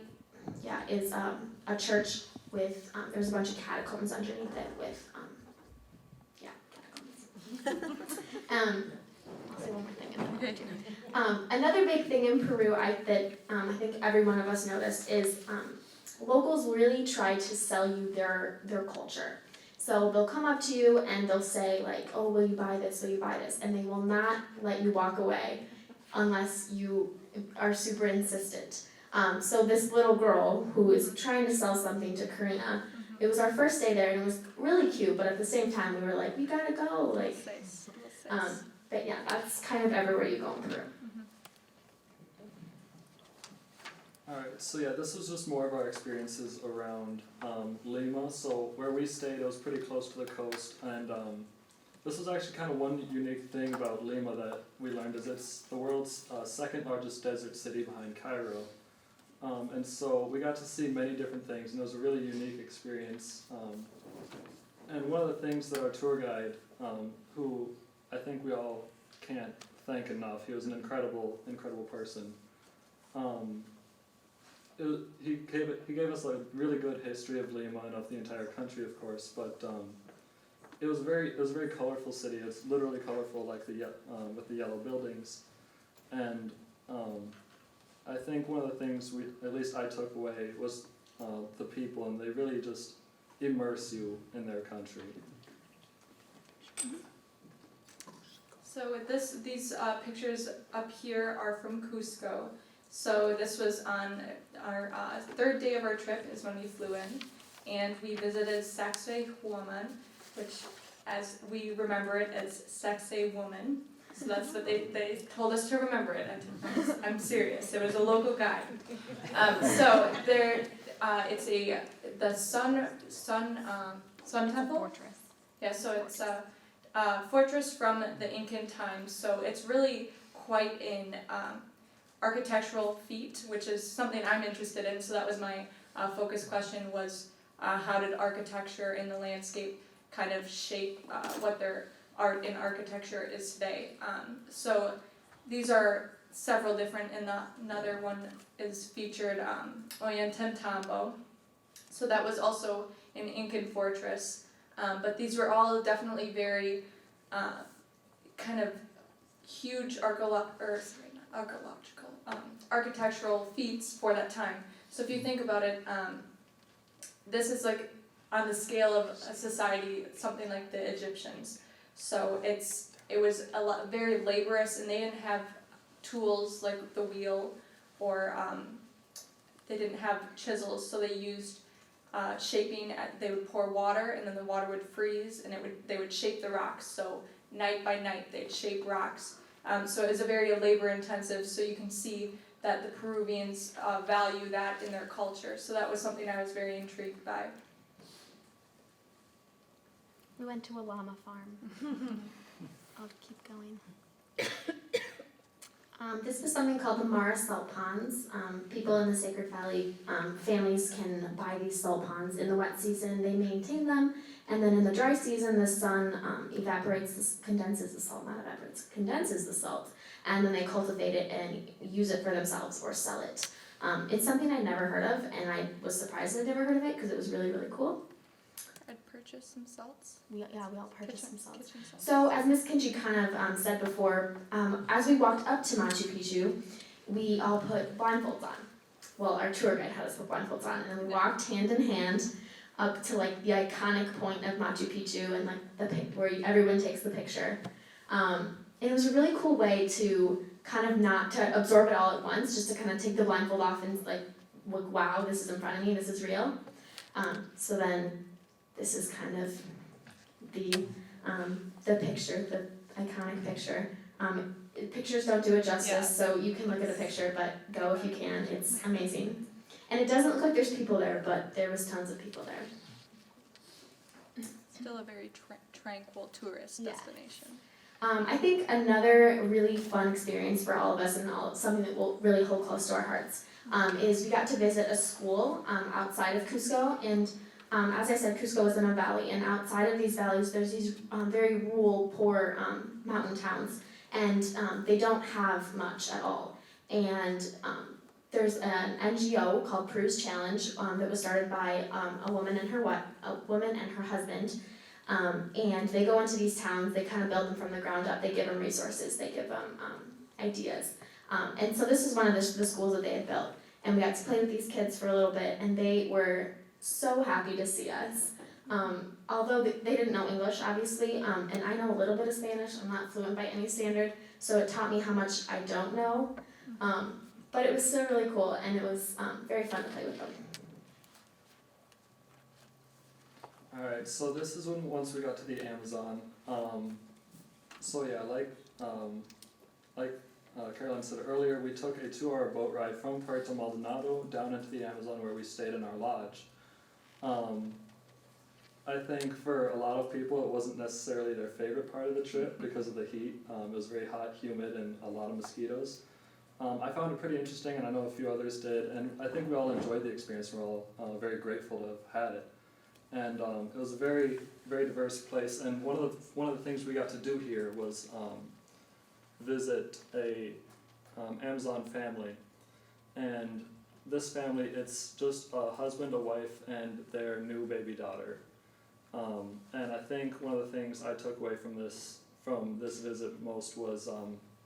is a church with, there's a bunch of catacombs underneath it with, catacombs. I'll say one more thing and then another big thing in Peru that I think every one of us noticed is locals really try to sell you their culture. So they'll come up to you and they'll say like, oh, will you buy this, will you buy this? And they will not let you walk away unless you are super insistent. So this little girl who is trying to sell something to Karina, it was our first day there and it was really cute, but at the same time we were like, we gotta go, like, but yeah, that's kind of everywhere you go in Peru. Alright, so yeah, this was just more of our experiences around Lima. So where we stayed, it was pretty close to the coast, and this was actually kind of one unique thing about Lima that we learned is it's the world's second largest desert city behind Cairo. And so we got to see many different things, and it was a really unique experience. And one of the things that our tour guide, who I think we all can't thank enough, he was an incredible person. He gave us a really good history of Lima and of the entire country, of course, but it was a very colorful city. It's literally colorful, like with the yellow buildings, and I think one of the things at least I took away was the people, and they really just immerse you in their country. So these pictures up here are from Cusco. So this was on our third day of our trip is when we flew in, and we visited Sacsayhuaman, which, as we remember it, as Sacsay Woman. So that's what they told us to remember it. I'm serious. It was a local guide. So there, it's the Sun Temple. Fortress. Yeah. So it's a fortress from the Incan times. So it's really quite an architectural feat, which is something I'm interested in. So that was my focus question was how did architecture in the landscape kind of shape what their art and architecture is today. So these are several different, and another one is featured Ollantaytambo. So that was also an Incan fortress. But these were all definitely very kind of huge architectural feats for that time. So if you think about it, this is like on the scale of a society, something like the Egyptians. So it was very laborious, and they didn't have tools like the wheel, or they didn't have chisels, so they used shaping. They would pour water, and then the water would freeze, and they would shape the rocks. So night by night, they'd shape rocks. So it was a very labor intensive. So you can see that the Peruvians value that in their culture. So that was something I was very intrigued by. We went to a llama farm. I'll keep going. This was something called the Mara Salt Ponds. People in the Sacred Valley, families can buy these salt ponds. In the wet season, they maintain them, and then in the dry season, the sun condenses the salt, condenses the salt, and then they cultivate it and use it for themselves or sell it. It's something I'd never heard of, and I was surprised I'd never heard of it because it was really, really cool. I'd purchase some salts. We all purchased some salts. Kitchen salts. So as Ms. Kinchy kind of said before, as we walked up to Machu Picchu, we all put blindfolds on. Well, our tour guide had us put blindfolds on, and then we walked hand in hand up to like the iconic point of Machu Picchu and like where everyone takes the picture. And it was a really cool way to kind of not to absorb it all at once, just to kind of take the blindfold off and like, wow, this is in front of me, this is real. So then this is kind of the picture, the iconic picture. Pictures don't do it justice, so you can look at a picture, but go if you can. It's amazing. And it doesn't look like there's people there, but there was tons of people there. Still a very tranquil tourist destination. I think another really fun experience for all of us and something that will really hold close to our hearts is we got to visit a school outside of Cusco, and as I said, Cusco is in a valley, and outside of these valleys there's these very rural, poor mountain towns, and they don't have much at all. And there's an NGO called Peru's Challenge that was started by a woman and her husband. And they go into these towns, they kind of build them from the ground up, they give them resources, they give them ideas. And so this is one of the schools that they had built. And we got to play with these kids for a little bit, and they were so happy to see us. Although they didn't know English, obviously, and I know a little bit of Spanish, I'm not fluent by any standard, so it taught me how much I don't know. But it was still really cool, and it was very fun to play with them. Alright, so this is once we got to the Amazon. So yeah, like Caroline said earlier, we took a 2-hour boat ride from Puerto Maldonado down into the Amazon where we stayed in our lodge. I think for a lot of people it wasn't necessarily their favorite part of the trip because of the heat. It was very hot, humid, and a lot of mosquitoes. I found it pretty interesting, and I know a few others did, and I think we all enjoyed the experience. We're all very grateful to have had it. And it was a very, very diverse place. And one of the things we got to do here was visit a Amazon family. And this family, it's just a husband, a wife, and their new baby daughter. And I think one of the things I took away from this visit most was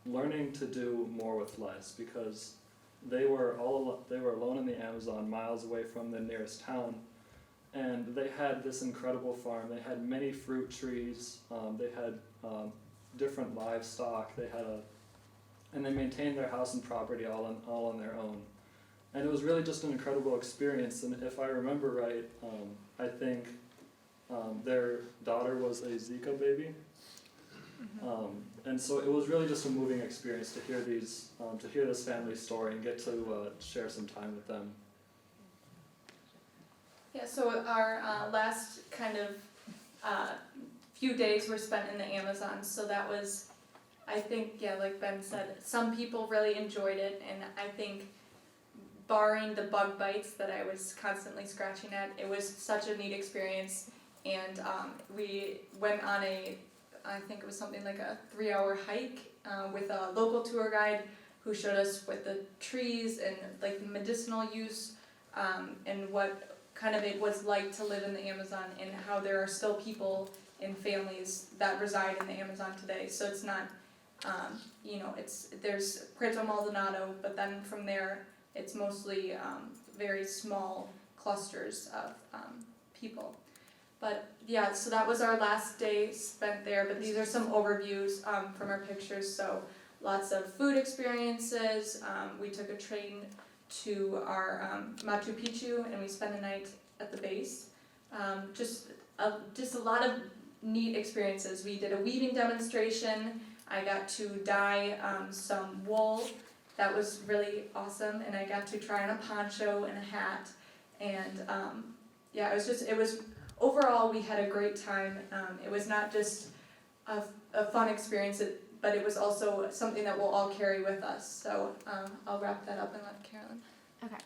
learning to do more with less, because they were alone in the Amazon, miles away from the nearest town. And they had this incredible farm. They had many fruit trees. They had different livestock. And they maintained their house and property all on their own. And it was really just an incredible experience. And if I remember right, I think their daughter was a Zika baby. And so it was really just a moving experience to hear this family's story and get to share some time with them. Yeah, so our last kind of few days were spent in the Amazon, so that was, I think, yeah, like Ben said, some people really enjoyed it, and I think barring the bug bites that I was constantly scratching at, it was such a neat experience, and we went on I think it was something like a 3-hour hike with a local tour guide who showed us with the trees and like the medicinal use and what kind of it was like to live in the Amazon, and how there are still people and families that reside in the Amazon today. So it's not, there's Puerto Maldonado, but then from there it's mostly very small clusters of people. But yeah, so that was our last day spent there, but these are some overviews from our pictures. So lots of food experiences. We took a train to our Machu Picchu, and we spent a night at the base. Just a lot of neat experiences. We did a weaving demonstration. I got to dye some wool. That was really awesome, and I got to try on a poncho and a hat. And overall we had a great time. It was not just a fun experience, but it was also something that we'll all carry with us. So I'll wrap that up and let Carolyn. Okay.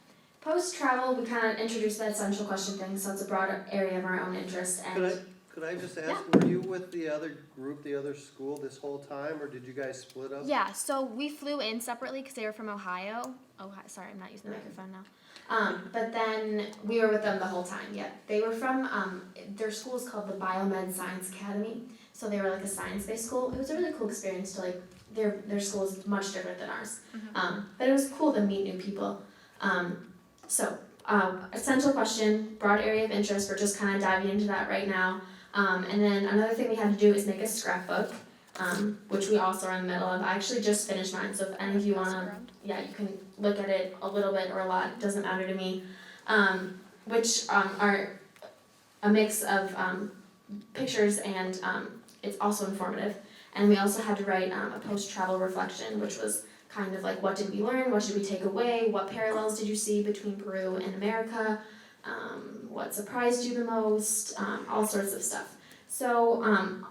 Post travel, we kind of introduced the essential question thing, so it's a broader area of our own interest. And Could I just ask, were you with the other group, the other school this whole time, or did you guys split up? Yeah, so we flew in separately because they were from Ohio. Sorry, I'm not using the microphone now. But then we were with them the whole time. Yeah, they were from their school is called the Biomed Science Academy. So they were like a science-based school. It was a really cool experience to like their school is much different than ours. But it was cool to meet new people. Essential question, broad area of interest. We're just kind of diving into that right now. And then another thing we had to do is make a scrapbook, which we also are in the middle of. I actually just finished mine, so if any of you want to, you can look at it a little bit or a lot, it doesn't matter to me, which are a mix of pictures and it's also informative. And we also had to write a post-travel reflection, which was kind of like what did we learn, what should we take away, what parallels did you see between Peru and America, what surprised you the most, all sorts of stuff. So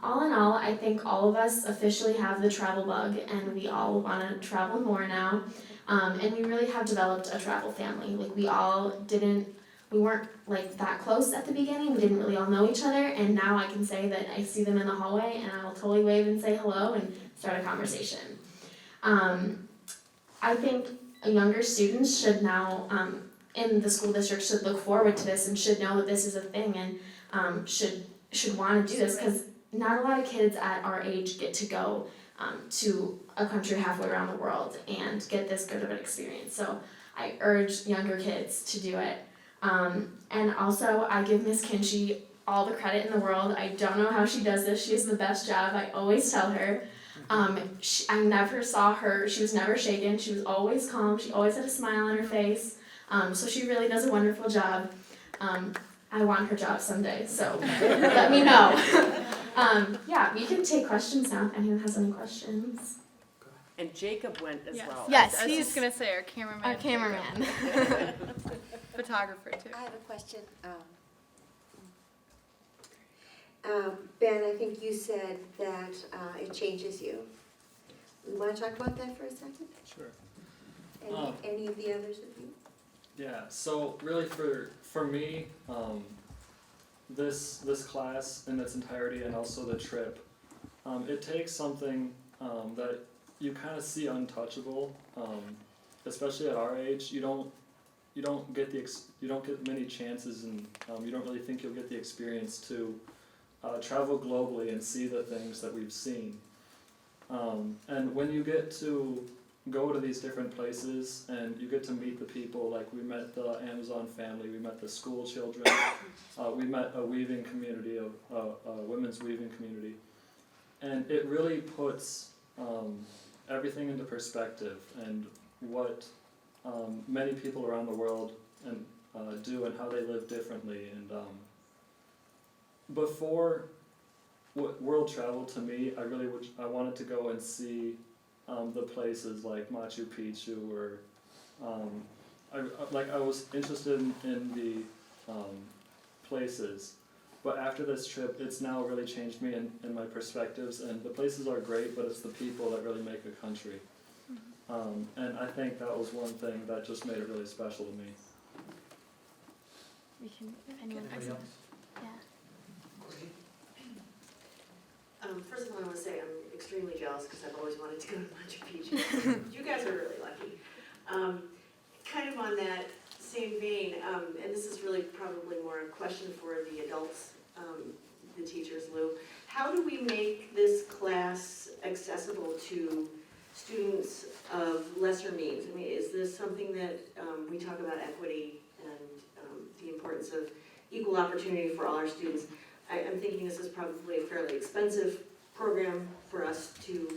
all in all, I think all of us officially have the travel bug and we all want to travel more now. And we really have developed a travel family. Like we weren't like that close at the beginning. We didn't really all know each other. And now I can say that I see them in the hallway and I'll totally wave and say hello and start a conversation. I think younger students should now, in the school district, should look forward to this and should know that this is a thing and should want to do this because not a lot of kids at our age get to go to a country halfway around the world and get this good of an experience. So I urge younger kids to do it. And also I give Miss Kinchy all the credit in the world. I don't know how she does this. She has the best job. I always tell her. I never saw her. She was never shaken. She was always calm. She always had a smile on her face. So she really does a wonderful job. I want her job someday, so let me know. We can take questions now if anyone has any questions. And Jacob went as well. Yes, I was he's just gonna say our cameraman. Our cameraman. Photographer too. I have a question. Ben, I think you said that it changes you. You want to talk about that for a second? Sure. Any of the others of you? Yeah, so really for me, this class in its entirety and also the trip, it takes something that you kind of see untouchable, especially at our age. You don't get many chances, and you don't really think you'll get the experience to travel globally and see the things that we've seen. And when you get to go to these different places and you get to meet the people, like we met the Amazon family, we met the school children, we met a weaving community, a women's weaving community, and it really puts everything into perspective and what many people around the world do and how they live differently. And before world travel, to me, I wanted to go and see the places like Machu Picchu, or I was interested in the places, but after this trip, it's now really changed me in my perspectives. And the places are great, but it's the people that really make a country. And I think that was one thing that just made it really special to me. Anyone else? Yeah. First of all, I want to say I'm extremely jealous because I've always wanted to go to Machu Picchu. You guys are really lucky. Kind of on that same vein, and this is really probably more a question for the adults, the teachers, Lou. How do we make this class accessible to students of lesser means? I mean, is this something that we talk about equity and the importance of equal opportunity for all our students? I'm thinking this is probably a fairly expensive program for us to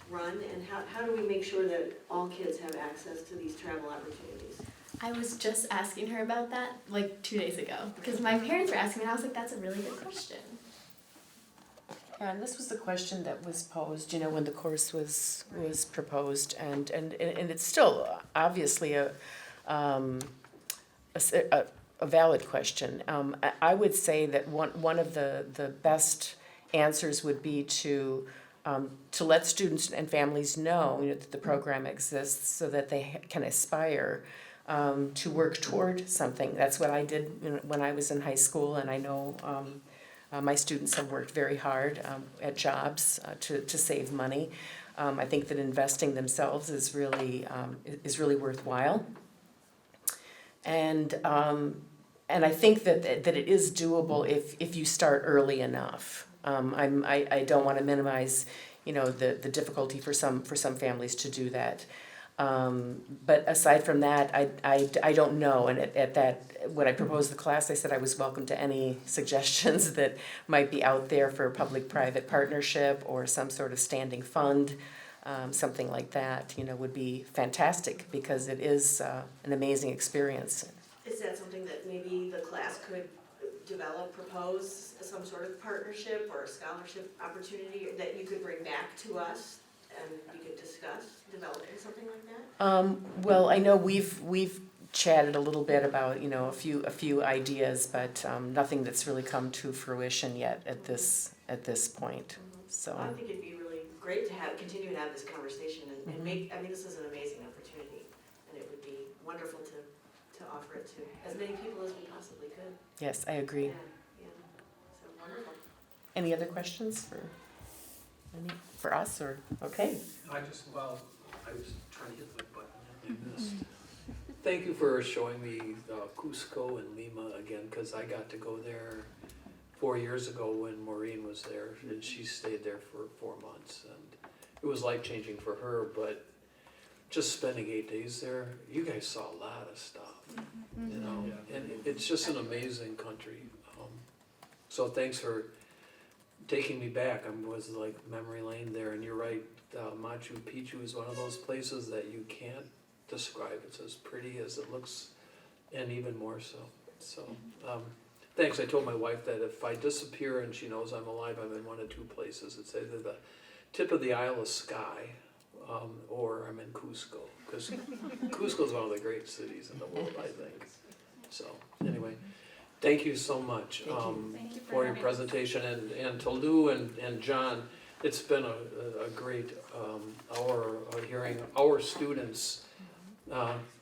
run, and how do we make sure that all kids have access to these travel opportunities? I was just asking her about that like 2 days ago because my parents were asking me and I was like, that's a really good question. And this was the question that was posed, when the course was proposed, and it's still obviously a valid question. I would say that one of the best answers would be to let students and families know, that the program exists so that they can aspire to work toward something. That's what I did when I was in high school, and I know my students have worked very hard at jobs to save money. I think that investing themselves is really worthwhile, and I think that it is doable if you start early enough. I don't want to minimize, the difficulty for some families to do that. But aside from that, I don't know. And at that, when I proposed the class, I said I was welcome to any suggestions that might be out there for a public-private partnership or some sort of standing fund, something like that, would be fantastic because it is an amazing experience. Is that something that maybe the class could develop, propose some sort of partnership or a scholarship opportunity that you could bring back to us and we could discuss developing something like that? Well, I know we've chatted a little bit about, a few ideas, but nothing that's really come to fruition yet at this point. So I think it'd be really great to continue to have this conversation and make, this is an amazing opportunity, and it would be wonderful to offer it to as many people as we possibly could. Yes, I agree. Yeah, so wonderful. Any other questions for us, or, okay? I was trying to hit the button and I missed. Thank you for showing me Cusco and Lima again, because I got to go there 4 years ago when Maureen was there, and she stayed there for 4 months, and it was life-changing for her, but just spending 8 days there, you guys saw a lot of stuff, and it's just an amazing country. So thanks for taking me back. I was like memory lane there, and you're right, Machu Picchu is one of those places that you can't describe. It's as pretty as it looks, and even more so. So, thanks. I told my wife that if I disappear and she knows I'm alive, I'm in one of two places. It's either the tip of the Isle of Skye, or I'm in Cusco, because Cusco is one of the great cities in the world, I think. So, anyway, thank you so much for your presentation, and to Lou and John. It's been a great hour of hearing our students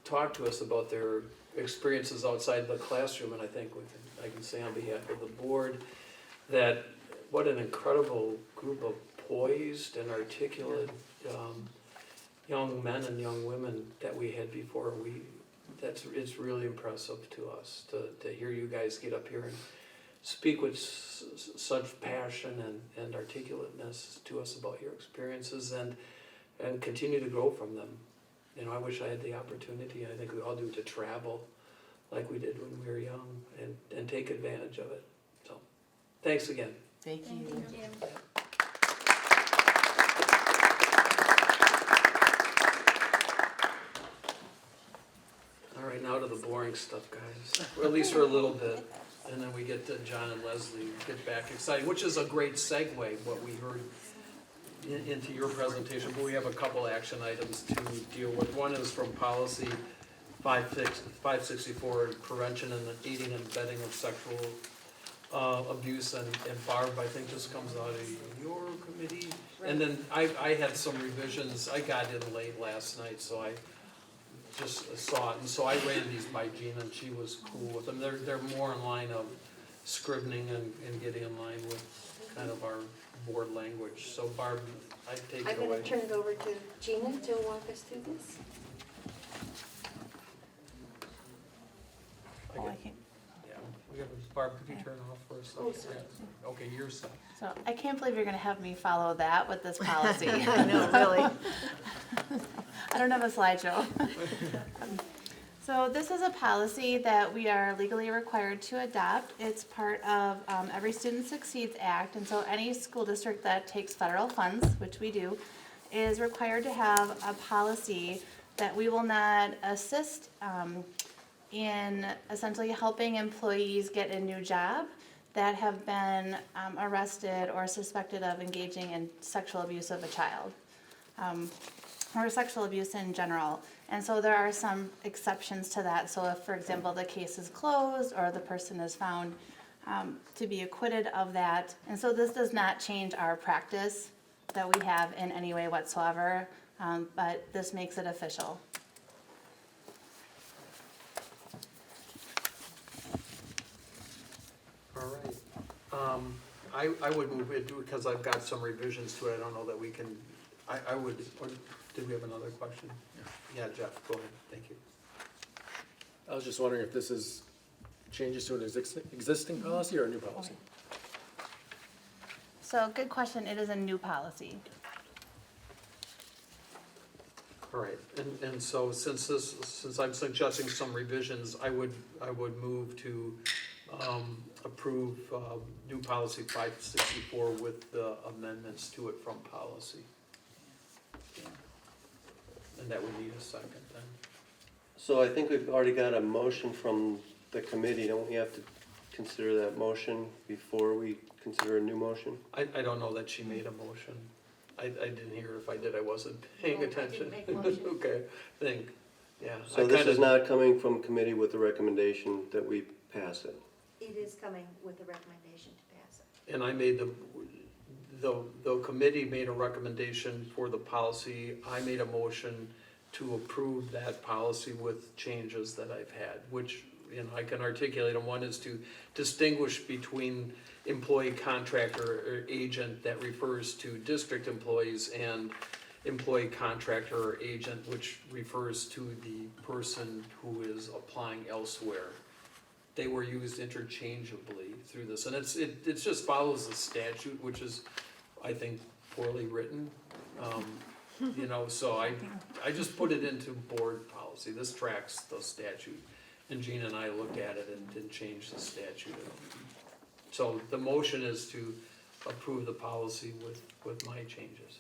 talk to us about their experiences outside the classroom, and I think I can say on behalf of the board that what an incredible group of poised and articulate young men and young women that we had before. It's really impressive to us to hear you guys get up here and speak with such passion and articulateness to us about your experiences and continue to grow from them. I wish I had the opportunity, and I think we all do, to travel like we did when we were young and take advantage of it. So, thanks again. Thank you. Thank you. All right, now to the boring stuff, guys. Or at least for a little bit. And then we get to John and Leslie get back excited, which is a great segue, what we heard into your presentation. But we have a couple action items to deal with. One is from policy 564, prevention and aiding and abetting of sexual abuse. And Barb, I think this comes out of your committee. And then I had some revisions. I got in late last night, so I just saw it, and so I ran these by Gina, and she was cool with them. They're more in line of scrivening and getting in line with kind of our board language. So Barb, I take it away. I'm going to turn it over to Gina to walk us through this. Yeah, we have Barb, could you turn off for a second? Oh, sorry. Yeah. Okay, you're set. So I can't believe you're gonna have me follow that with this policy. I know, really. I don't have a slideshow. So this is a policy that we are legally required to adopt. It's part of Every Student Succeeds Act, and so any school district that takes federal funds, which we do, is required to have a policy that we will not assist in essentially helping employees get a new job that have been arrested or suspected of engaging in sexual abuse of a child, or sexual abuse in general. And so there are some exceptions to that. So if, for example, the case is closed or the person is found to be acquitted of that. And so this does not change our practice that we have in any way whatsoever, but this makes it official. All right. I would move it because I've got some revisions to it. I don't know that we can, I would, or did we have another question? Yeah, Jeff, go ahead. Thank you. I was just wondering if this is changes to an existing policy or a new policy? So good question. It is a new policy. All right, and so since I'm suggesting some revisions, I would move to approve new policy 564 with the amendments to it from policy. And that would need a second then. So I think we've already got a motion from the committee. Don't we have to consider that motion before we consider a new motion? I don't know that she made a motion. I didn't hear her. If I did, I wasn't paying attention. I didn't make a motion. Okay, yeah. So this is not coming from committee with the recommendation that we pass it? It is coming with a recommendation to pass it. And I made the committee made a recommendation for the policy. I made a motion to approve that policy with changes that I've had, which, I can articulate them. One is to distinguish between employee, contractor, or agent that refers to district employees and employee, contractor, or agent, which refers to the person who is applying elsewhere. They were used interchangeably through this, and it just follows the statute, which is, I think, poorly written. So I just put it into board policy. This tracks the statute. And Gina and I looked at it and didn't change the statute. So the motion is to approve the policy with my changes.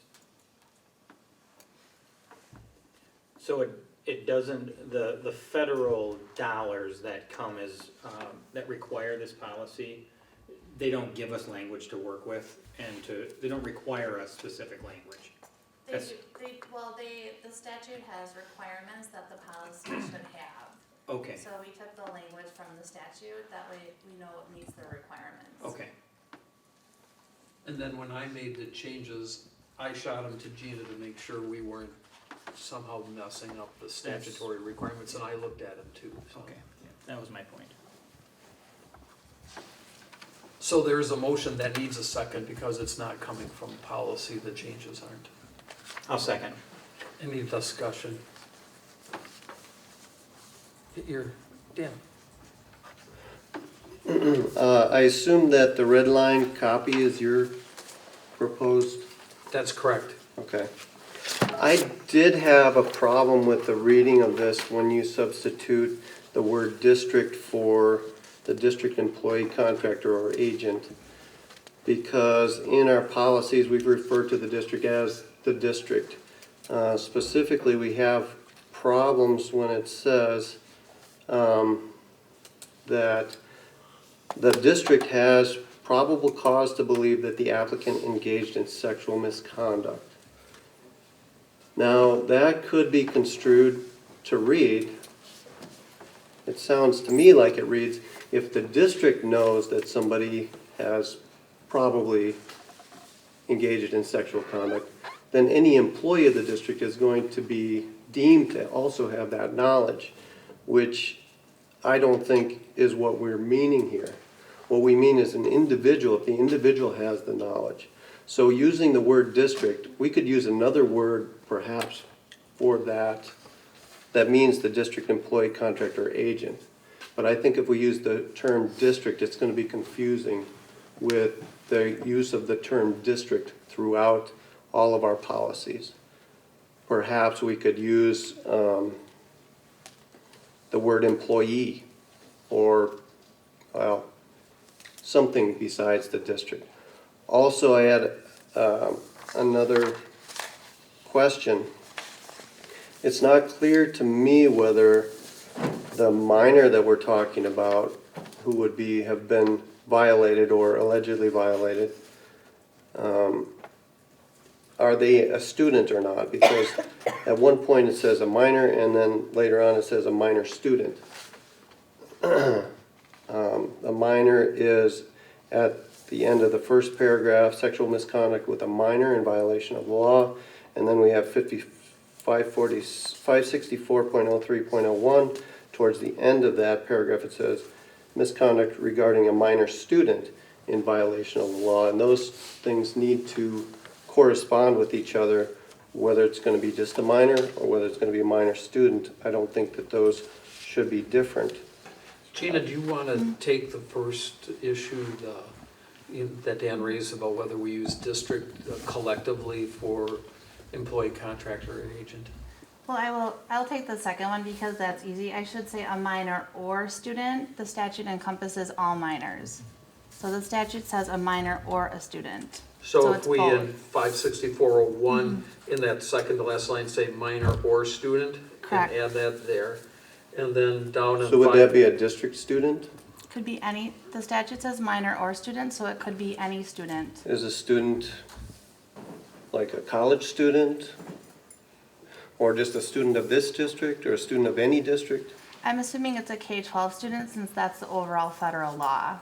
So it doesn't, the federal dollars that come as, that require this policy, they don't give us language to work with they don't require us specific language. The statute has requirements that the policy should have. Okay, So we took the language from the statute, that way we know it meets the requirements. okay. And then when I made the changes, I shot them to Gina to make sure we weren't somehow messing up the statutory requirements, and I looked at them too. So. Okay, that was my point. So there's a motion that needs a second because it's not coming from policy, the changes aren't. I'll second. Any discussion? Dan. I assume that the red line copy is your proposed? That's correct. Okay. I did have a problem with the reading of this when you substitute the word district for the district employee, contractor, or agent. Because in our policies, we've referred to the district as the district. Specifically, we have problems when it says that the district has probable cause to believe that the applicant engaged in sexual misconduct. Now, that could be construed to read, it sounds to me like it reads, if the district knows that somebody has probably engaged in sexual conduct, then any employee of the district is going to be deemed to also have that knowledge, which I don't think is what we're meaning here. What we mean is an individual, if the individual has the knowledge. So using the word district, we could use another word perhaps for that, that means the district employee, contractor, or agent. But I think if we use the term district, it's going to be confusing with the use of the term district throughout all of our policies. Perhaps we could use the word employee or, well, something besides the district. Also, I had another question. It's not clear to me whether the minor that we're talking about, who would have been violated or allegedly violated, are they a student or not? Because at one point it says a minor, and then later on it says a minor student. The minor is at the end of the first paragraph, sexual misconduct with a minor in violation of law. And then we have 564.03.01. Towards the end of that paragraph, it says misconduct regarding a minor student in violation of the law. And those things need to correspond with each other, whether it's going to be just a minor or whether it's going to be a minor student. I don't think that those should be different. Gina, do you want to take the first issue that Dan raised about whether we use district collectively for employee, contractor, or agent? Well, I'll take the second one because that's easy. I should say a minor or student. The statute encompasses all minors. So the statute says a minor or a student. So if it's we both. in 56401, in that second to last line, say minor or student? Correct. And add that there. And then down in So would that be a district student? Could be any, the statute says minor or student, so it could be any student. Is a student like a college student? Or just a student of this district or a student of any district? I'm assuming it's a K-12 student since that's the overall federal law.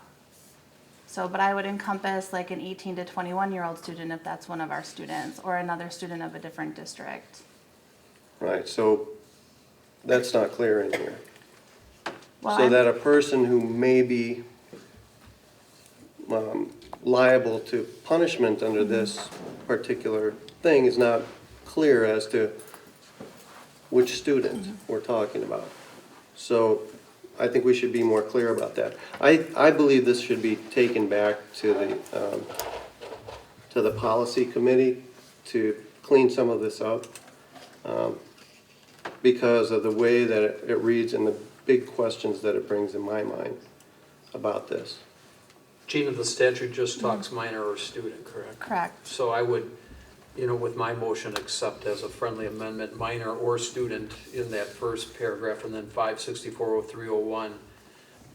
So, but I would encompass like an 18 to 21-year-old student if that's one of our students, or another student of a different district. Right, so that's not clear in here. Well, So that a person who may be liable to punishment under this particular thing is not clear as to which student we're talking about. So I think we should be more clear about that. I believe this should be taken back to the policy committee to clean some of this up because of the way that it reads and the big questions that it brings in my mind about this. Gina, the statute just talks minor or student, correct? Correct. So I would, with my motion, accept as a friendly amendment, minor or student in that first paragraph, and then 5640301,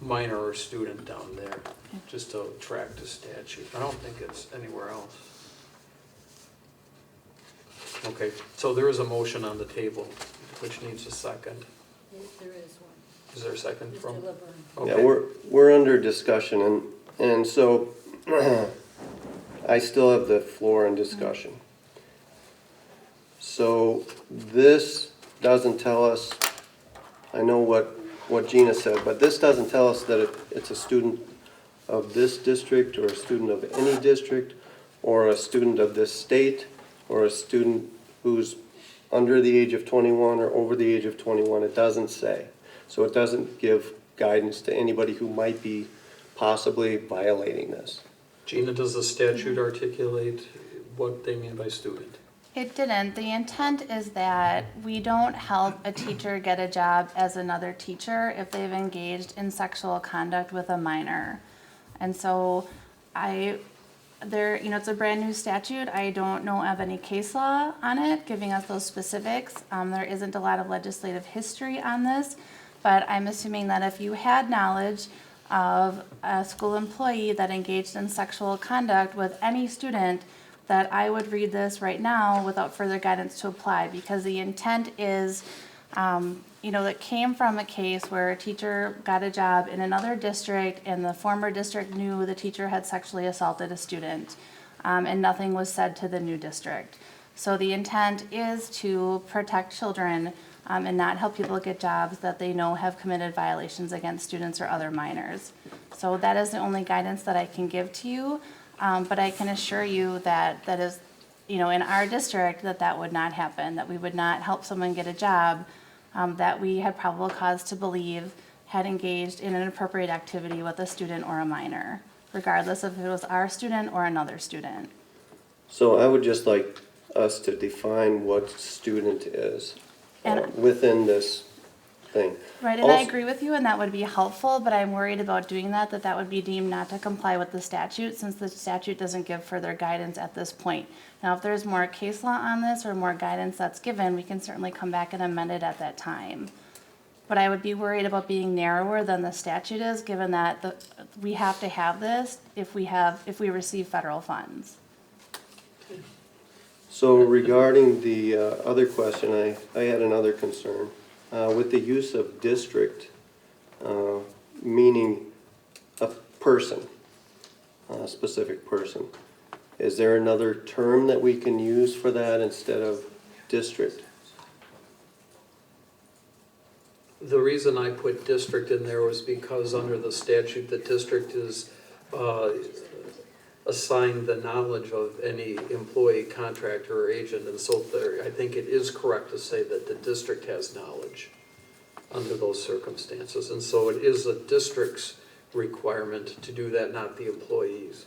minor or student down there, just to track the statute. I don't think it's anywhere else. Okay, so there is a motion on the table, which needs a second. There is one. Is there a second from? Mr. LeBrun. Yeah, Okay. we're under discussion and so I still have the floor in discussion. So this doesn't tell us, I know what Gina said, but this doesn't tell us that it's a student of this district or a student of any district or a student of this state or a student who's under the age of 21 or over the age of 21. It doesn't say. So it doesn't give guidance to anybody who might be possibly violating this. Gina, does the statute articulate what they mean by student? It didn't. The intent is that we don't help a teacher get a job as another teacher if they've engaged in sexual conduct with a minor. And so it's a brand new statute. I don't know of any case law on it giving us those specifics. There isn't a lot of legislative history on this, but I'm assuming that if you had knowledge of a school employee that engaged in sexual conduct with any student, that I would read this right now without further guidance to apply, because the intent is, that came from a case where a teacher got a job in another district and the former district knew the teacher had sexually assaulted a student, and nothing was said to the new district. So the intent is to protect children and not help people get jobs that they know have committed violations against students or other minors. So that is the only guidance that I can give to you. But I can assure you that is, in our district, that would not happen, that we would not help someone get a job that we had probable cause to believe had engaged in an inappropriate activity with a student or a minor, regardless if it was our student or another student. So I would just like us to define what student is within this thing. Right, and I agree with you, and that would be helpful, but I'm worried about doing that would be deemed not to comply with the statute, since the statute doesn't give further guidance at this point. Now, if there's more case law on this or more guidance that's given, we can certainly come back and amend it at that time. But I would be worried about being narrower than the statute is, given that we have to have this if we receive federal funds. So regarding the other question, I had another concern. With the use of district, meaning a person, a specific person. Is there another term that we can use for that instead of district? The reason I put district in there was because under the statute, the district is assigned the knowledge of any employee, contractor, or agent, and so there, I think it is correct to say that the district has knowledge under those circumstances, and so it is a district's requirement to do that, not the employees.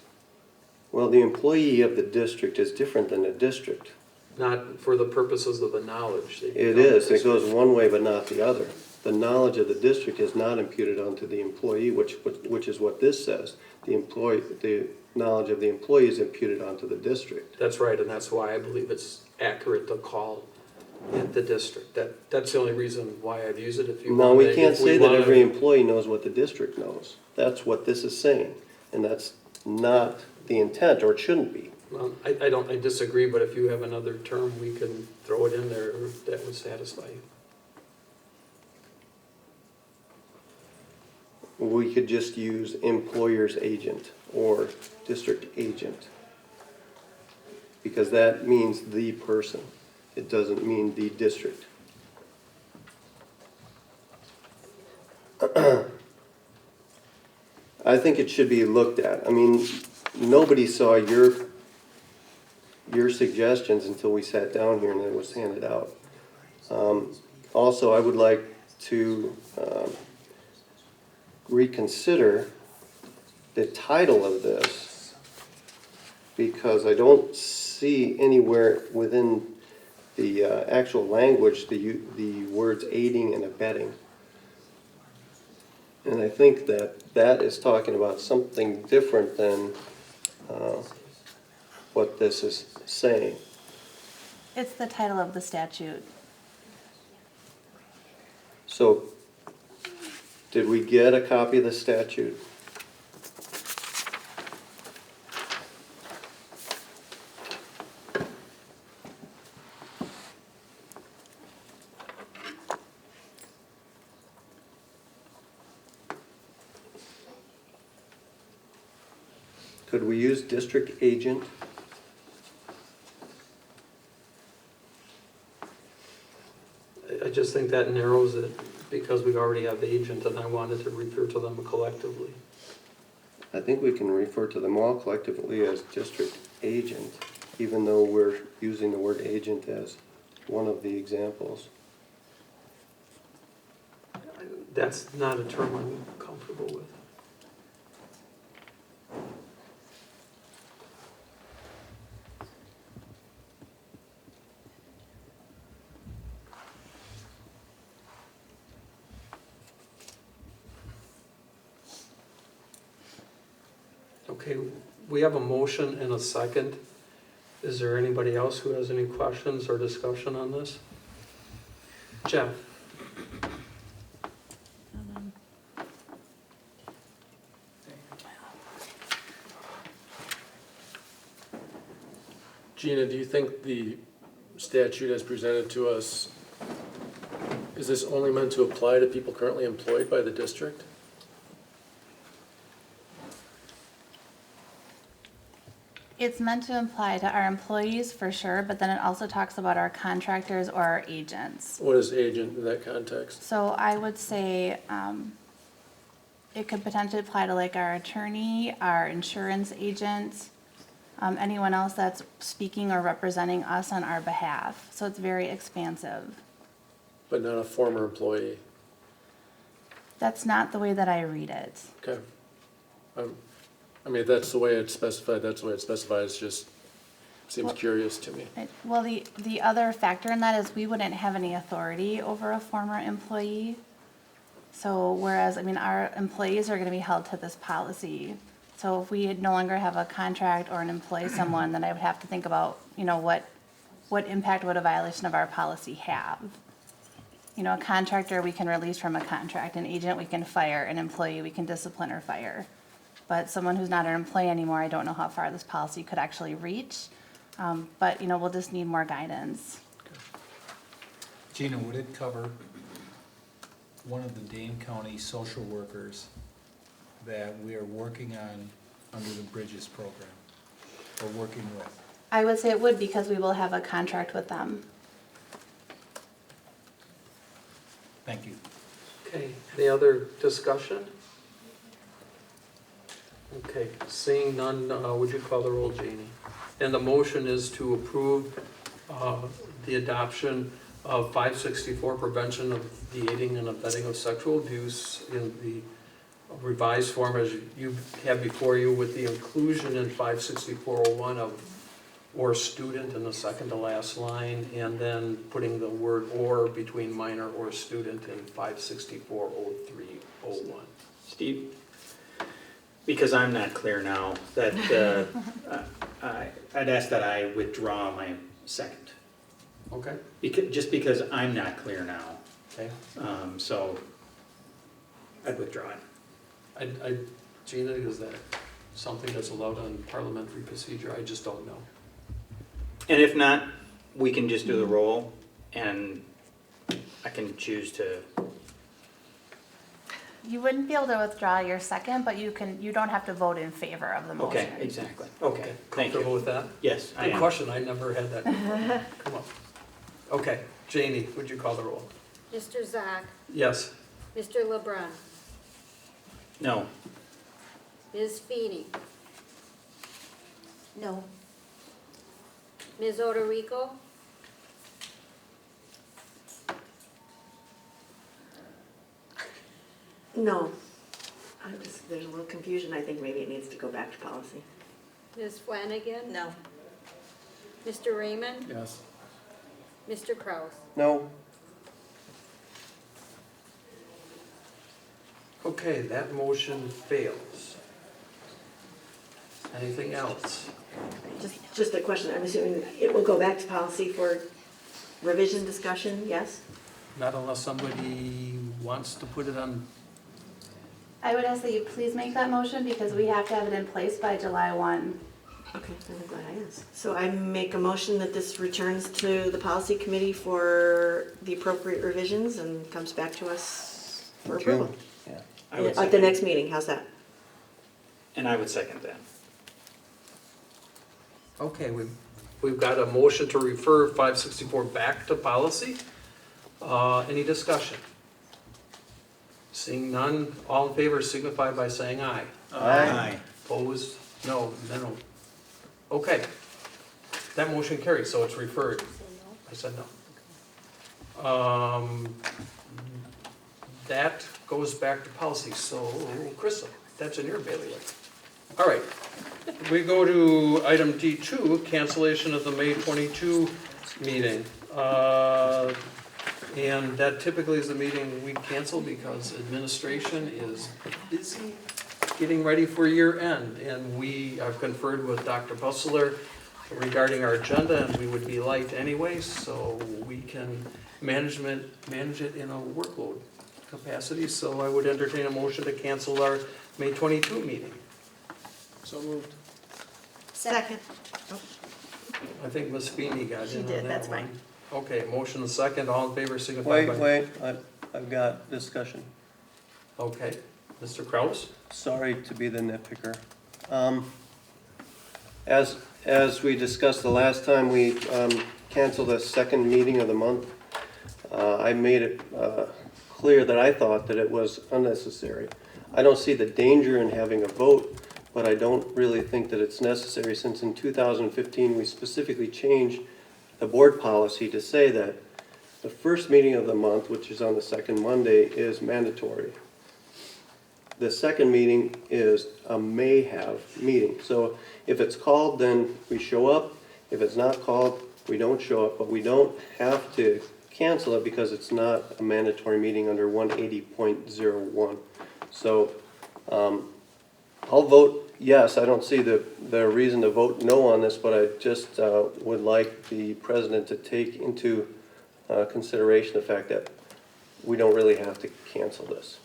Well, the employee of the district is different than the district. Not for the purposes of the knowledge. They It become is, it district. goes one way but not the other. The knowledge of the district is not imputed onto the employee, which is what this says. The knowledge of the employee is imputed onto the district. That's right, and that's why I believe it's accurate to call it the district. That's the only reason why I've used it. If you No, want we to- can't if we say that wanna- every employee knows what the district knows. That's what this is saying, and that's not the intent, or it shouldn't be. Well, I disagree, but if you have another term, we can throw it in there that would satisfy you. We could just use employer's agent or district agent. Because that means the person. It doesn't mean the district. I think it should be looked at. I mean, nobody saw your suggestions until we sat down here and it was handed out. Also, I would like to reconsider the title of this, because I don't see anywhere within the actual language the words aiding and abetting. And I think that is talking about something different than what this is saying. It's the title of the statute. So, did we get a copy of the statute? Could we use district agent? I just think that narrows it because we already have agent and I wanted to refer to them collectively. I think we can refer to them all collectively as district agent, even though we're using the word agent as one of the examples. That's not a term I'm comfortable with. Okay, we have a motion and a second. Is there anybody else who has any questions or discussion on this? Jeff? Gina, do you think the statute as presented to us, is this only meant to apply to people currently employed by the district? It's meant to apply to our employees for sure, but then it also talks about our contractors or our agents. What is agent in that context? So I would say it could potentially apply to like our attorney, our insurance agent, anyone else that's speaking or representing us on our behalf. So it's very expansive. But not a former employee? That's not the way that I read it. Okay. I mean, if that's the way it's specified, that's the way it's specified, it's just, seems Well- curious to me. Well, the other factor in that is we wouldn't have any authority over a former employee. So whereas, I mean, our employees are gonna be held to this policy. So if we no longer have a contract or an employee someone, then I would have to think about, you know, what impact would a violation of our policy have? You know, a contractor we can release from a contract, an agent we can fire, an employee we can discipline or fire. But someone who's not an employee anymore, I don't know how far this policy could actually reach. But, you know, we'll just need more guidance. Gina, would it cover one of the Dane County social workers that we are working on under the Bridges program, or working with? I would say it would because we will have a contract with them. Thank you. Okay, any other discussion? Okay, seeing none, would you call the roll, Janie? And the motion is to approve the adoption of 564, prevention of the aiding and abetting of sexual abuse in the revised form as you have before you, with the inclusion in 56401 of or student in the second to last line, and then putting the word or between minor or student in 5640301. Steve, because I'm not clear now, that I'd ask that I withdraw my second. Okay. Just because I'm not clear now. Okay. So I'd withdraw it. Gina, is that something that's allowed on parliamentary procedure? I just don't know. And if not, we can just do the roll and I can choose to. You wouldn't be able to withdraw your second, but you don't have to vote in favor of the motion. Okay, exactly. Okay, thank Comfortable you. with that? Yes, I Good am. question, I never had that before. Come on. Okay, Janie, would you call the roll? Mr. Zock, Yes. Mr. LeBrun, No. Ms. Feeney, No. Ms. Oderico, No. There's a little confusion. I think maybe it needs to go back to policy. Ms. Flanagan, No. Mr. Raymond, Yes. Mr. Kraus. No, Okay, that motion fails. Anything else? Just a question. I'm assuming it will go back to policy for revision discussion, yes? Not unless somebody wants to put it on. I would ask that you please make that motion because we have to have it in place by July 1. Okay, then I'm glad I asked. So I make a motion that this returns to the policy committee for the appropriate revisions and comes back to us for approval. June, yeah. I would At the second. next meeting, how's that? And I would second that. Okay, we've got a motion to refer 564 back to policy. Any discussion? Seeing none, all in favor signify by saying aye. Aye. Opposed? No. Okay. That motion carries, so it's referred. I said no. That goes back to policy, so Krista, that's in your bailiwick. All right, we go to item D2, cancellation of the May 22 meeting. And that typically is the meeting we cancel because administration is busy getting ready for year end. And we have conferred with Dr. Bussler regarding our agenda, and we would be light anyway, so we can manage it in a workload capacity. So I would entertain a motion to cancel our May 22 meeting. So moved. Second. I think Ms. Feeney got She in on did, that that's one. fine. Okay, motion and second, all in favor signify by. Wait, I've got discussion. Okay, Mr. Kraus? Sorry to be the nitpicker. As we discussed the last time, we canceled the second meeting of the month. I made it clear that I thought that it was unnecessary. I don't see the danger in having a vote, but I don't really think that it's necessary since in 2015 we specifically changed the board policy to say that the first meeting of the month, which is on the second Monday, is mandatory. The second meeting is a may have meeting. So if it's called, then we show up. If it's not called, we don't show up, but we don't have to cancel it because it's not a mandatory meeting under 180.01. So I'll vote yes. I don't see the reason to vote no on this, but I just would like the president to take into consideration the fact that we don't really have to cancel this.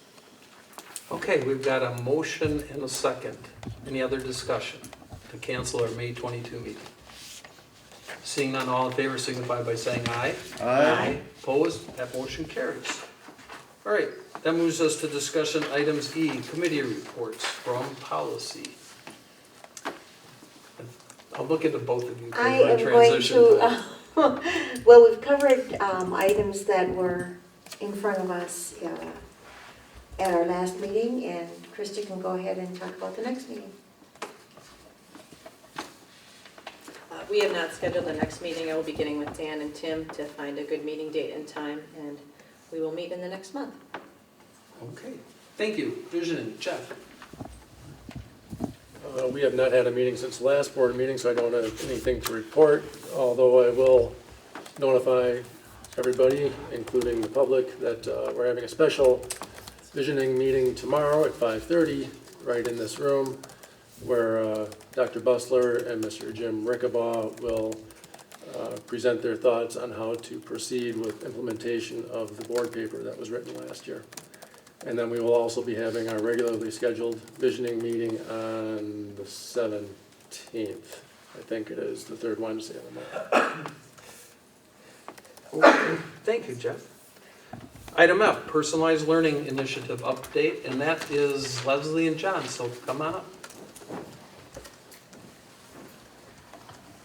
Okay, we've got a motion and a second. Any other discussion to cancel our May 22 meeting? Seeing none, all in favor signify by saying aye. Aye. Opposed? That motion carries. All right, That moves us to discussion items E, committee reports from policy. I'll look into both of you. 'cause I we're in am going transition to, time. well, we've covered items that were in front of us at our last meeting, and Krista can go ahead and talk about the next meeting. We have not scheduled the next meeting. I will be getting with Dan and Tim to find a good meeting date and time, and we will meet in the next month. Okay, thank you. Visioning, Jeff. We have not had a meeting since the last board meeting, so I don't have anything to report, although I will notify everybody, including the public, that we're having a special visioning meeting tomorrow at 5:30, right in this room, where Dr. Busler and Mr. Jim Rickabaugh will present their thoughts on how to proceed with implementation of the board paper that was written last year. And then we will also be having our regularly scheduled visioning meeting on the 17th. I think it is the third Wednesday of the month. Okay, thank you, Jeff. Item F, personalized learning initiative update, and that is Leslie and John, so come on up.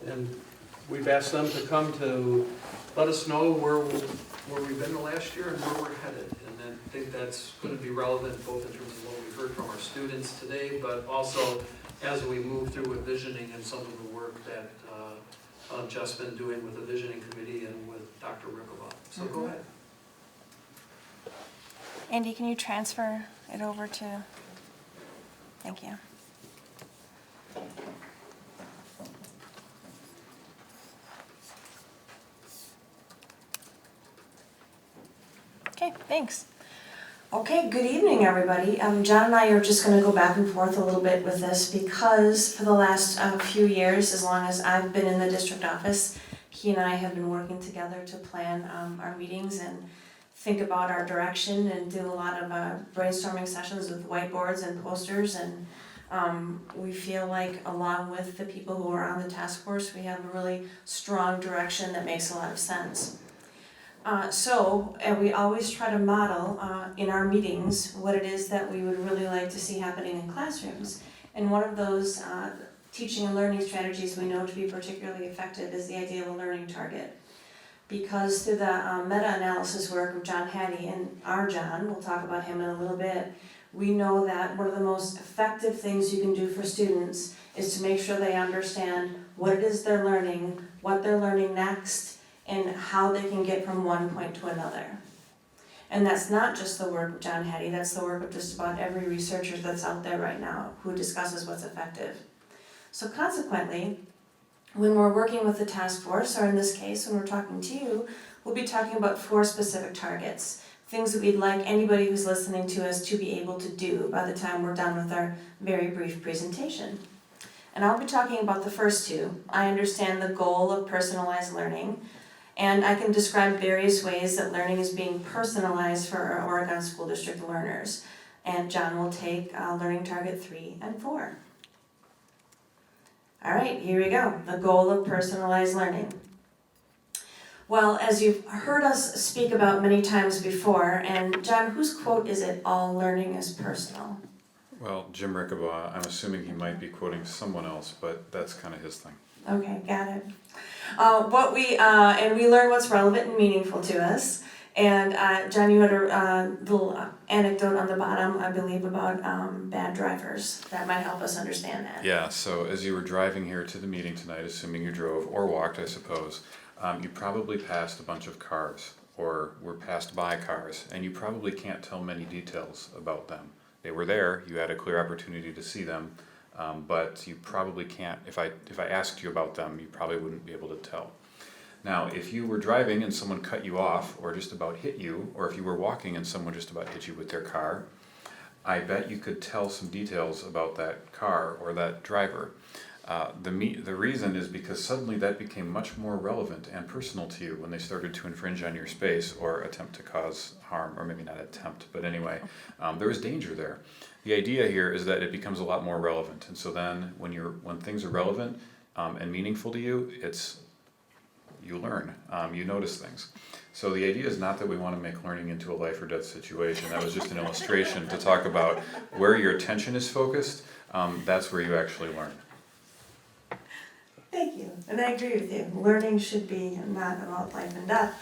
And we've asked them to come to let us know where we've been the last year and where we're headed. And I think that's going to be relevant both in terms of what we've heard from our students today, but also as we move through with visioning and some of the work that Jeff's been doing with the visioning committee and with Dr. Rickabaugh. So go ahead. Andy, can you transfer it over to, thank you. Okay, thanks. Okay, good evening, everybody. John and I are just going to go back and forth a little bit with this because for the last few years, as long as I've been in the district office, he and I have been working together to plan our meetings and think about our direction and do a lot of brainstorming sessions with whiteboards and posters. And we feel like along with the people who are on the task force, we have a really strong direction that makes a lot of sense. So we always try to model in our meetings what it is that we would really like to see happening in classrooms. And one of those teaching and learning strategies we know to be particularly effective is the idea of a learning target. Because through the meta-analysis work of John Hattie and our John, we'll talk about him in a little bit, we know that one of the most effective things you can do for students is to make sure they understand what it is they're learning, what they're learning next, and how they can get from one point to another. And that's not just the work of John Hattie, that's the work of just about every researcher that's out there right now who discusses what's effective. So consequently, when we're working with the task force, or in this case, when we're talking to you, we'll be talking about 4 specific targets, things that we'd like anybody who's listening to us to be able to do by the time we're done with our very brief presentation. And I'll be talking about the first 2. I understand the goal of personalized learning, and I can describe various ways that learning is being personalized for our Oregon School District learners. And John will take learning target 3 and 4. All right, here we go. The goal of personalized learning. Well, as you've heard us speak about many times before, and John, whose quote is it, all learning is personal? Well, Jim Rickabaugh, I'm assuming he might be quoting someone else, but that's kind of his thing. Okay, got it. And we learn what's relevant and meaningful to us. And John, you had a little anecdote on the bottom, I believe, about bad drivers. That might help us understand that. Yeah, so as you were driving here to the meeting tonight, assuming you drove or walked, I suppose, you probably passed a bunch of cars or were passed by cars, and you probably can't tell many details about them. They were there, you had a clear opportunity to see them, but you probably can't, if I asked you about them, you probably wouldn't be able to tell. Now, if you were driving and someone cut you off or just about hit you, or if you were walking and someone just about hit you with their car, I bet you could tell some details about that car or that driver. The reason is because suddenly that became much more relevant and personal to you when they started to infringe on your space or attempt to cause harm, or maybe not attempt, but anyway, there is danger there. The idea here is that it becomes a lot more relevant, and so then when things are relevant and meaningful to you, you learn, you notice things. So the idea is not that we want to make learning into a life or death situation. That was just an illustration to talk about where your attention is focused, that's where you actually learn. Thank you, and I agree with you. Learning should be not about life and death.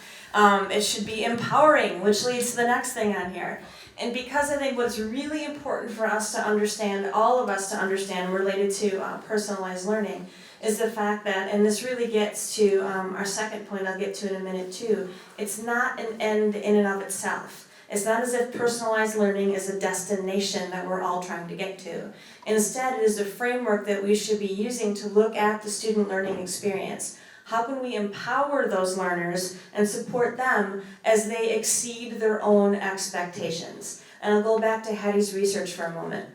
It should be empowering, which leads to the next thing on here. And because I think what's really important for us to understand, all of us to understand, related to personalized learning, is the fact that, and this really gets to our second point I'll get to in a minute too, it's not an end in and of itself. It's not as if personalized learning is a destination that we're all trying to get to. Instead, it is a framework that we should be using to look at the student learning experience. How can we empower those learners and support them as they exceed their own expectations? And I'll go back to Hattie's research for a moment.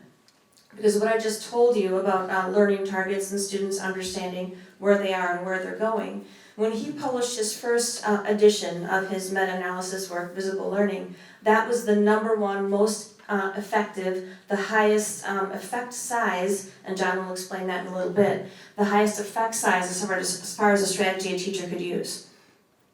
Because what I just told you about learning targets and students understanding where they are and where they're going, when he published his first edition of his meta-analysis work, Visible Learning, that was the #1 most effective, the highest effect size, and John will explain that in a little bit, the highest effect size as far as a strategy a teacher could use.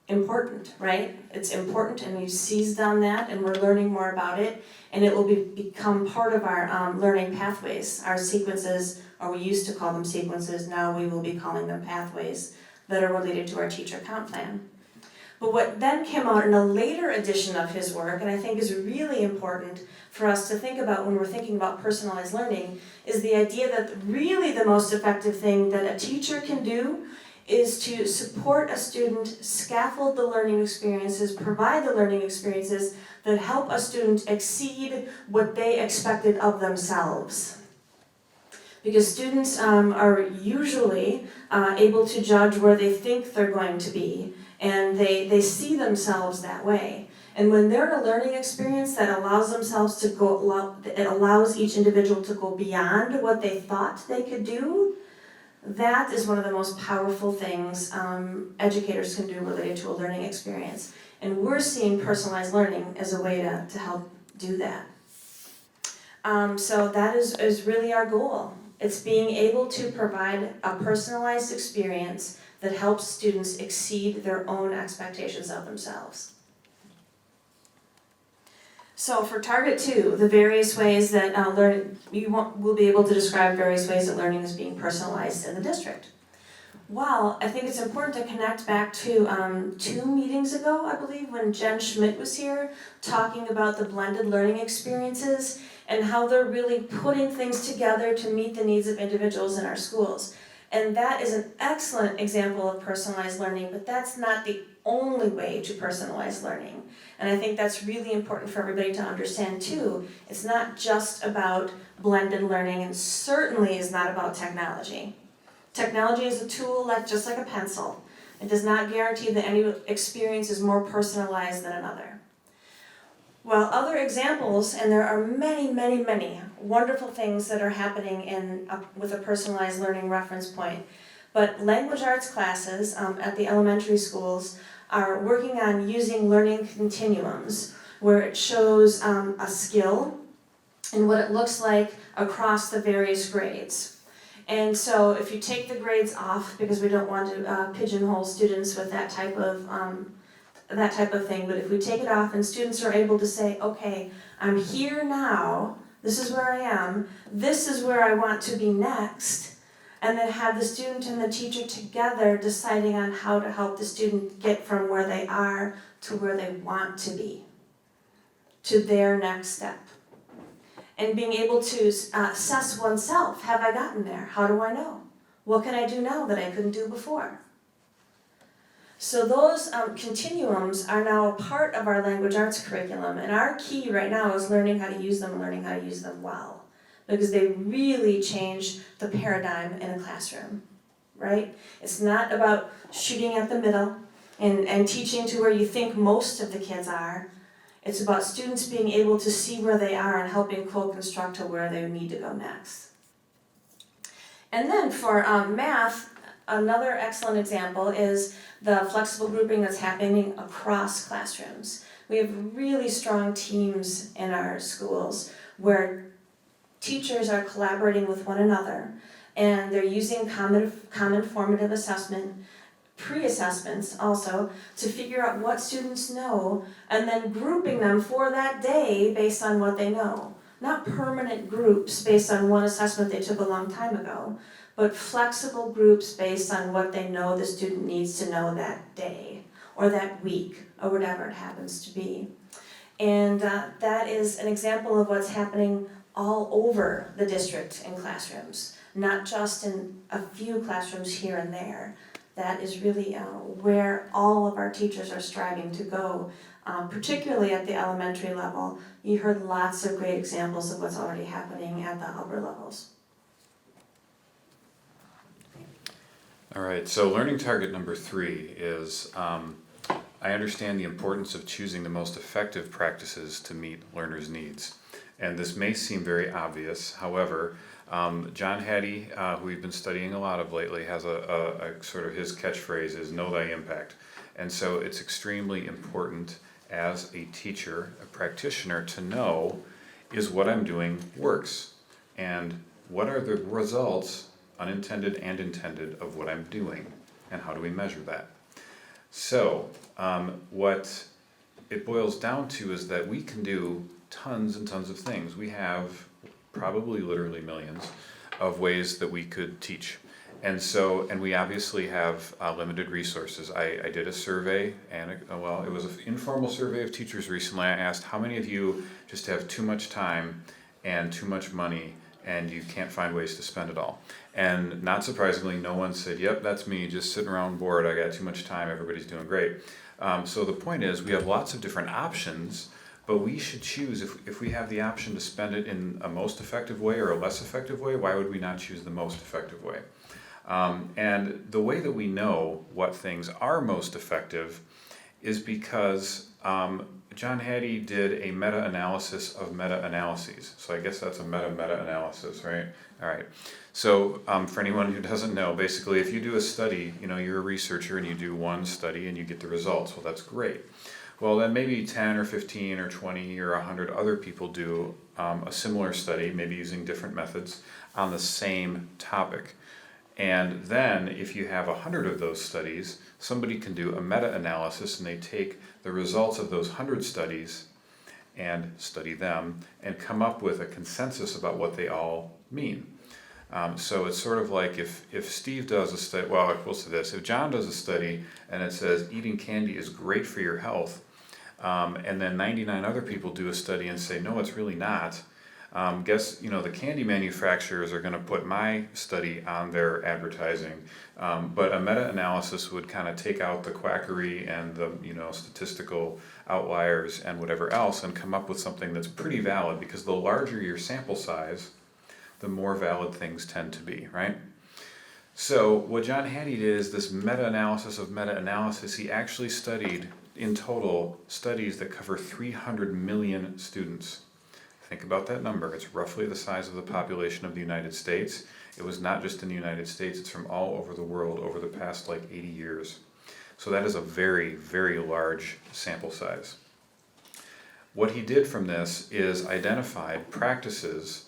Important, right? It's important, and we've seized on that, and we're learning more about it, and it will become part of our learning pathways, our sequences, or we used to call them sequences, now we will be calling them pathways that are related to our teacher comp plan. But what then came out in a later edition of his work, and I think is really important for us to think about when we're thinking about personalized learning, is the idea that really the most effective thing that a teacher can do is to support a student, scaffold the learning experiences, provide the learning experiences that help a student exceed what they expected of themselves. Because students are usually able to judge where they think they're going to be, and they see themselves that way. And when they're in a learning experience that allows themselves to go, it allows each individual to go beyond what they thought they could do, that is one of the most powerful things educators can do related to a learning experience. And we're seeing personalized learning as a way to help do that. So that is really our goal. It's being able to provide a personalized experience that helps students exceed their own expectations of themselves. So for Target 2, the various ways that we'll be able to describe various ways that learning is being personalized in the district. Well, I think it's important to connect back to 2 meetings ago, I believe, when Jen Schmidt was here talking about the blended learning experiences and how they're really putting things together to meet the needs of individuals in our schools. And that is an excellent example of personalized learning, but that's not the only way to personalize learning. And I think that's really important for everybody to understand too. It's not just about blended learning, and certainly is not about technology. Technology is a tool just like a pencil. It does not guarantee that any experience is more personalized than another. Well, other examples, and there are many, many, many wonderful things that are happening with a personalized learning reference point, but language arts classes at the elementary schools are working on using learning continuums, where it shows a skill and what it looks like across the various grades. And so if you take the grades off, because we don't want to pigeonhole students with that type of thing, but if we take it off and students are able to say, okay, I'm here now, this is where I am, this is where I want to be next, and then have the student and the teacher together deciding on how to help the student get from where they are to where they want to be, to their next step. And being able to assess oneself, have I gotten there? How do I know? What can I do now that I couldn't do before? So those continuums are now a part of our language arts curriculum, and our key right now is learning how to use them and learning how to use them well, because they really change the paradigm in a classroom, right? It's not about shooting at the middle and teaching to where you think most of the kids are. It's about students being able to see where they are and helping co-construct to where they need to go next. And then for math, another excellent example is the flexible grouping that's happening across classrooms. We have really strong teams in our schools where teachers are collaborating with one another, and they're using common formative assessment, pre-assessments also to figure out what students know and then grouping them for that day based on what they know. Not permanent groups based on one assessment they took a long time ago, but flexible groups based on what they know the student needs to know that day or that week or whatever it happens to be. And that is an example of what's happening all over the district in classrooms, not just in a few classrooms here and there. That is really where all of our teachers are striving to go, particularly at the elementary level. You heard lots of great examples of what's already happening at the upper levels. All right, so learning target number 3 is, I understand the importance of choosing the most effective practices to meet learners' needs. And this may seem very obvious, however, John Hattie, who we've been studying a lot of lately, has a sort of his catchphrase is know thy impact. And so it's extremely important as a teacher, a practitioner, to know is what I'm doing works, and what are the results, unintended and intended, of what I'm doing, and how do we measure that? So what it boils down to is that we can do tons and tons of things. We have probably literally millions of ways that we could teach. And we obviously have limited resources. I did a survey, and it was an informal survey of teachers recently. I asked how many of you just have too much time and too much money and you can't find ways to spend it all. And not surprisingly, no one said, yep, that's me, just sitting around bored, I got too much time, everybody's doing great. So the point is, we have lots of different options, but we should choose, if we have the option to spend it in a most effective way or a less effective way, why would we not choose the most effective way? And the way that we know what things are most effective is because John Hattie did a meta-analysis of meta-analyses. So I guess that's a meta-meta-analysis, right? All right. So for anyone who doesn't know, basically if you do a study, you're a researcher and you do one study and you get the results, well, that's great. Well, then maybe 10 or 15 or 20 or 100 other people do a similar study, maybe using different methods on the same topic. And then if you have 100 of those studies, somebody can do a meta-analysis and they take the results of those 100 studies and study them and come up with a consensus about what they all mean. So it's sort of like if Steve does a study, well, we'll say this, if John does a study and it says eating candy is great for your health, and then 99 other people do a study and say, no, it's really not, the candy manufacturers are going to put my study on their advertising, but a meta-analysis would kind of take out the quackery and the statistical outliers and whatever else and come up with something that's pretty valid, because the larger your sample size, the more valid things tend to be, right? So what John Hattie did is this meta-analysis of meta-analysis. He actually studied, in total, studies that cover 300 million students. Think about that number. It's roughly the size of the population of the United States. It was not just in the United States, it's from all over the world over the past 80 years. So that is a very, very large sample size. What he did from this is identified practices,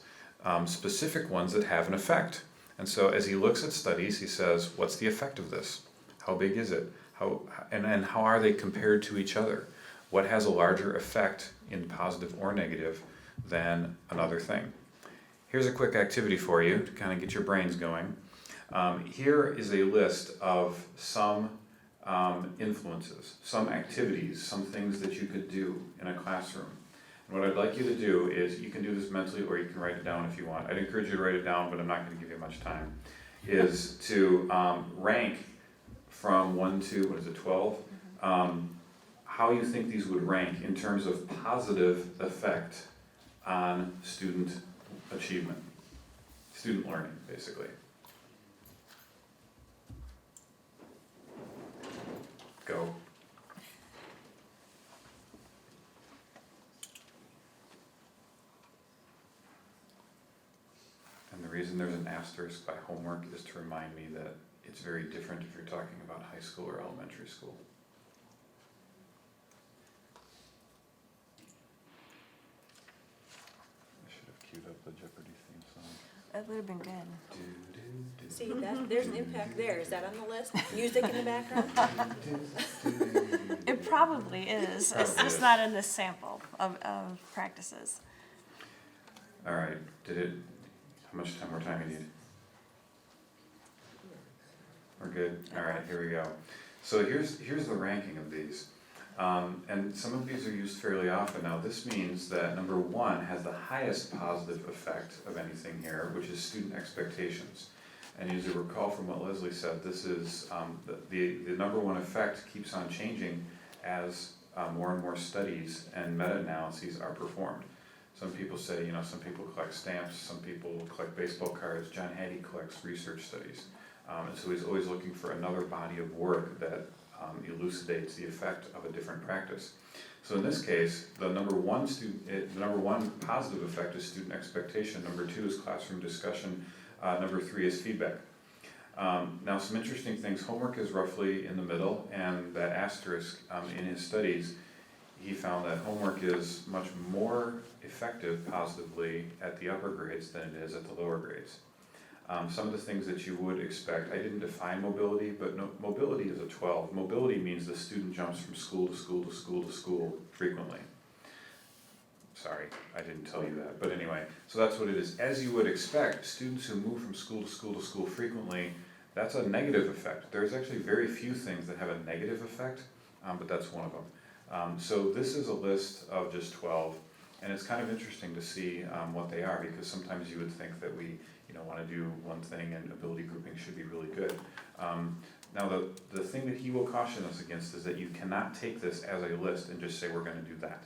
specific ones that have an effect. And so as he looks at studies, he says, what's the effect of this? How big is it? And how are they compared to each other? What has a larger effect in positive or negative than another thing? Here's a quick activity for you to kind of get your brains going. Here is a list of some influences, some activities, some things that you could do in a classroom. And what I'd like you to do is, you can do this mentally or you can write it down if you want. I'd encourage you to write it down, but I'm not going to give you much time. Is to rank from 1 to, 12, how you think these would rank in terms of positive effect on student achievement, student learning, basically. Go. And the reason there's an asterisk by homework is to remind me that it's very different if you're talking about high school or elementary school. I should have queued up the Jeopardy theme song. That would have been good. See, there's an impact there. Is that on the list? Music in the background? It probably is. It's just not in this sample of practices. All right, how much more time you need? We're good? All right, here we go. So here's the ranking of these. And some of these are used fairly often. Now this means that number 1 has the highest positive effect of anything here, which is student expectations. And as you recall from what Leslie said, this is the number 1 effect keeps on changing as more and more studies and meta-analyses are performed. Some people say, some people collect stamps, some people collect baseball cards. John Hattie collects research studies. And so he's always looking for another body of work that elucidates the effect of a different practice. So in this case, the number one positive effect is student expectation. Number 2 is classroom discussion. Number 3 is feedback. Now some interesting things. Homework is roughly in the middle, and that asterisk in his studies, he found that homework is much more effective positively at the upper grades than it is at the lower grades. Some of the things that you would expect, I didn't define mobility, but mobility is a 12. Mobility means the student jumps from school to school to school to school frequently. Sorry, I didn't tell you that, but anyway, so that's what it is. As you would expect, students who move from school to school to school frequently, that's a negative effect. There's actually very few things that have a negative effect, but that's one of them. So this is a list of just 12, and it's kind of interesting to see what they are, because sometimes you would think that we want to do one thing and ability grouping should be really good. Now the thing that he will caution us against is that you cannot take this as a list and just say we're going to do that.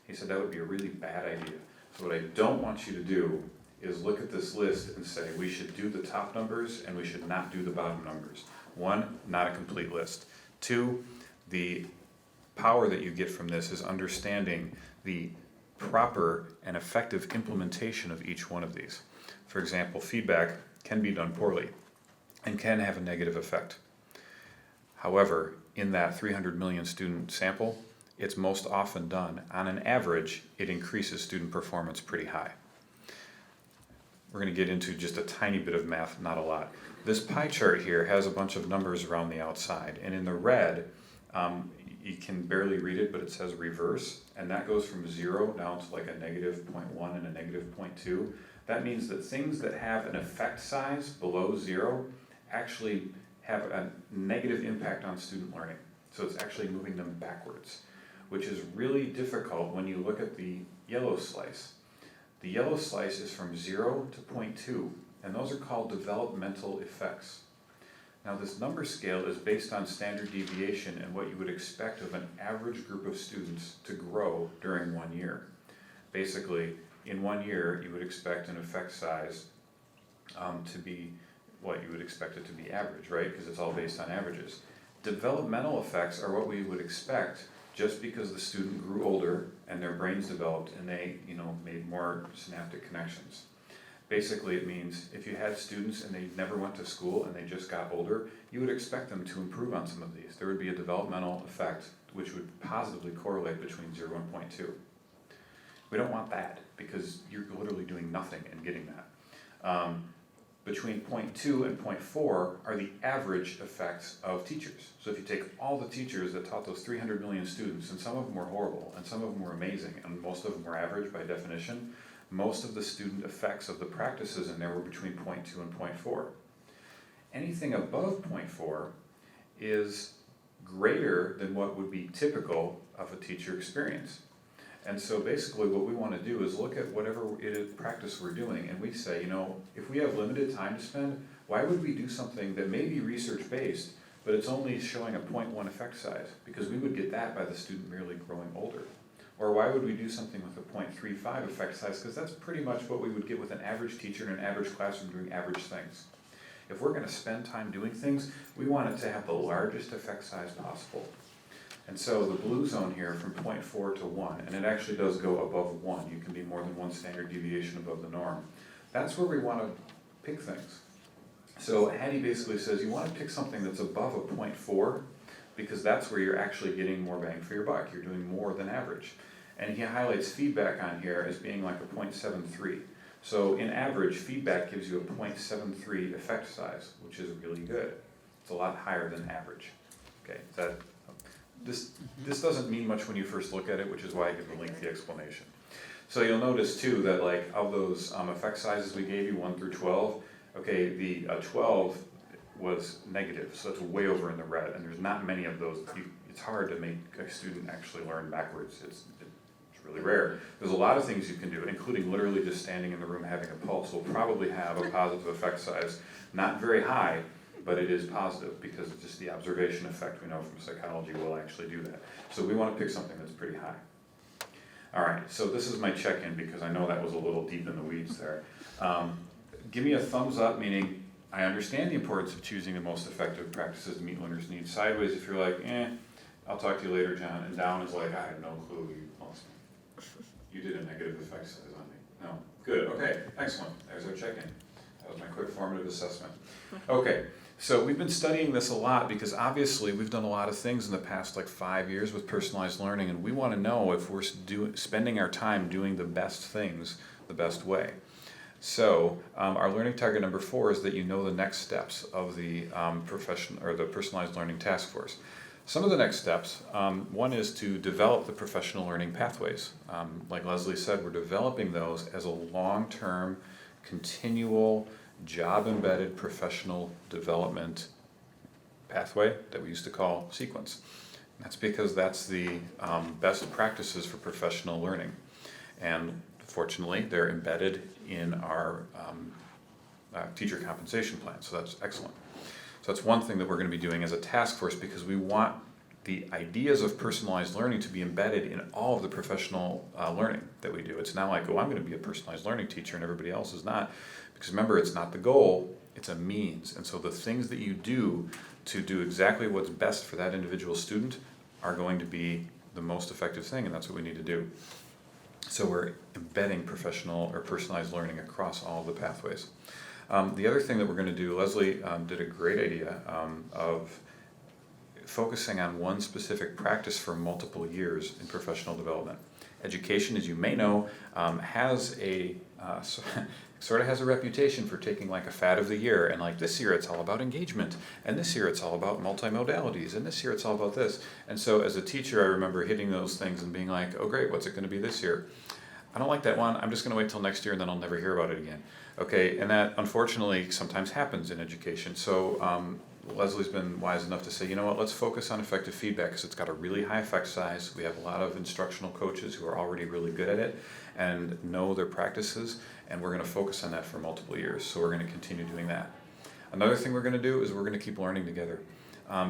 He said that would be a really bad idea. So what I don't want you to do is look at this list and say we should do the top numbers and we should not do the bottom numbers. 1, not a complete list. 2, the power that you get from this is understanding the proper and effective implementation of each one of these. For example, feedback can be done poorly and can have a negative effect. However, in that 300 million student sample, it's most often done. On an average, it increases student performance pretty high. We're going to get into just a tiny bit of math, not a lot. This pie chart here has a bunch of numbers around the outside, and in the red, you can barely read it, but it says reverse, and that goes from 0 down to like a negative 0.1 and a negative 0.2. That means that things that have an effect size below 0 actually have a negative impact on student learning. So it's actually moving them backwards, which is really difficult when you look at the yellow slice. The yellow slice is from 0 to 0.2, and those are called developmental effects. Now this number scale is based on standard deviation and what you would expect of an average group of students to grow during 1 year. Basically, in 1 year, you would expect an effect size to be what you would expect it to be average, right? Because it's all based on averages. Developmental effects are what we would expect just because the student grew older and their brains developed and they, made more synaptic connections. Basically, it means if you had students and they never went to school and they just got older, you would expect them to improve on some of these. There would be a developmental effect which would positively correlate between 0 and 0.2. We don't want that because you're literally doing nothing and getting that. Between 0.2 and 0.4 are the average effects of teachers. So if you take all the teachers that taught those 300 million students, and some of them were horrible, and some of them were amazing, and most of them were average by definition, most of the student effects of the practices in there were between 0.2 and 0.4. Anything above 0.4 is greater than what would be typical of a teacher experience. And so basically what we want to do is look at whatever practice we're doing, and we say, if we have limited time to spend, why would we do something that may be research-based, but it's only showing a 0.1 effect size? Because we would get that by the student merely growing older. Or why would we do something with a 0.35 effect size? Because that's pretty much what we would get with an average teacher in an average classroom doing average things. If we're going to spend time doing things, we want it to have the largest effect size possible. And so the blue zone here from 0.4 to 1, and it actually does go above 1. You can be more than 1 standard deviation above the norm. That's where we want to pick things. So Hattie basically says you want to pick something that's above a 0.4 because that's where you're actually getting more bang for your buck. You're doing more than average. And he highlights feedback on here as being like a 0.73. So in average, feedback gives you a 0.73 effect size, which is really good. It's a lot higher than average. Okay, this doesn't mean much when you first look at it, which is why I give the lengthy explanation. So you'll notice too that like of those effect sizes we gave you, 1 through 12, okay, the 12 was negative, so it's way over in the red, and there's not many of those. It's hard to make a student actually learn backwards. It's really rare. There's a lot of things you can do, including literally just standing in the room having a pulse will probably have a positive effect size. Not very high, but it is positive because it's just the observation effect we know from psychology will actually do that. So we want to pick something that's pretty high. All right, so this is my check-in because I know that was a little deep in the weeds there. Give me a thumbs up, meaning I understand the importance of choosing the most effective practices to meet learners' needs. Sideways if you're like, I'll talk to you later, John. And down is like, I have no clue, you lost me. You did a negative effect size on me. No, good, okay, excellent. There's our check-in. That was my quick formative assessment. Okay, so we've been studying this a lot because obviously we've done a lot of things in the past like 5 years with personalized learning, and we want to know if we're spending our time doing the best things the best way. So our learning target number 4 is that you know the next steps of the the personalized learning task force. Some of the next steps, one is to develop the professional learning pathways. Like Leslie said, we're developing those as a long-term, continual, job-embedded professional development pathway that we used to call sequence. That's because that's the best practices for professional learning. And fortunately, they're embedded in our teacher compensation plan, so that's excellent. So that's one thing that we're going to be doing as a task force because we want the ideas of personalized learning to be embedded in all of the professional learning that we do. It's not like, oh, I'm going to be a personalized learning teacher and everybody else is not. Because remember, it's not the goal, it's a means. And so the things that you do to do exactly what's best for that individual student are going to be the most effective thing, and that's what we need to do. So we're embedding professional or personalized learning across all of the pathways. The other thing that we're going to do, Leslie did a great idea of focusing on one specific practice for multiple years in professional development. Education, as you may know, has a sort of has a reputation for taking like a fad of the year, and like this year it's all about engagement, and this year it's all about multimodalities, and this year it's all about this. And so as a teacher, I remember hitting those things and being like, oh great, what's it going to be this year? I don't like that one, I'm just going to wait till next year and then I'll never hear about it again. Okay, and that unfortunately sometimes happens in education. So Leslie's been wise enough to say, you know what, let's focus on effective feedback because it's got a really high effect size. We have a lot of instructional coaches who are already really good at it and know their practices, and we're going to focus on that for multiple years. So we're going to continue doing that. Another thing we're going to do is we're going to keep learning together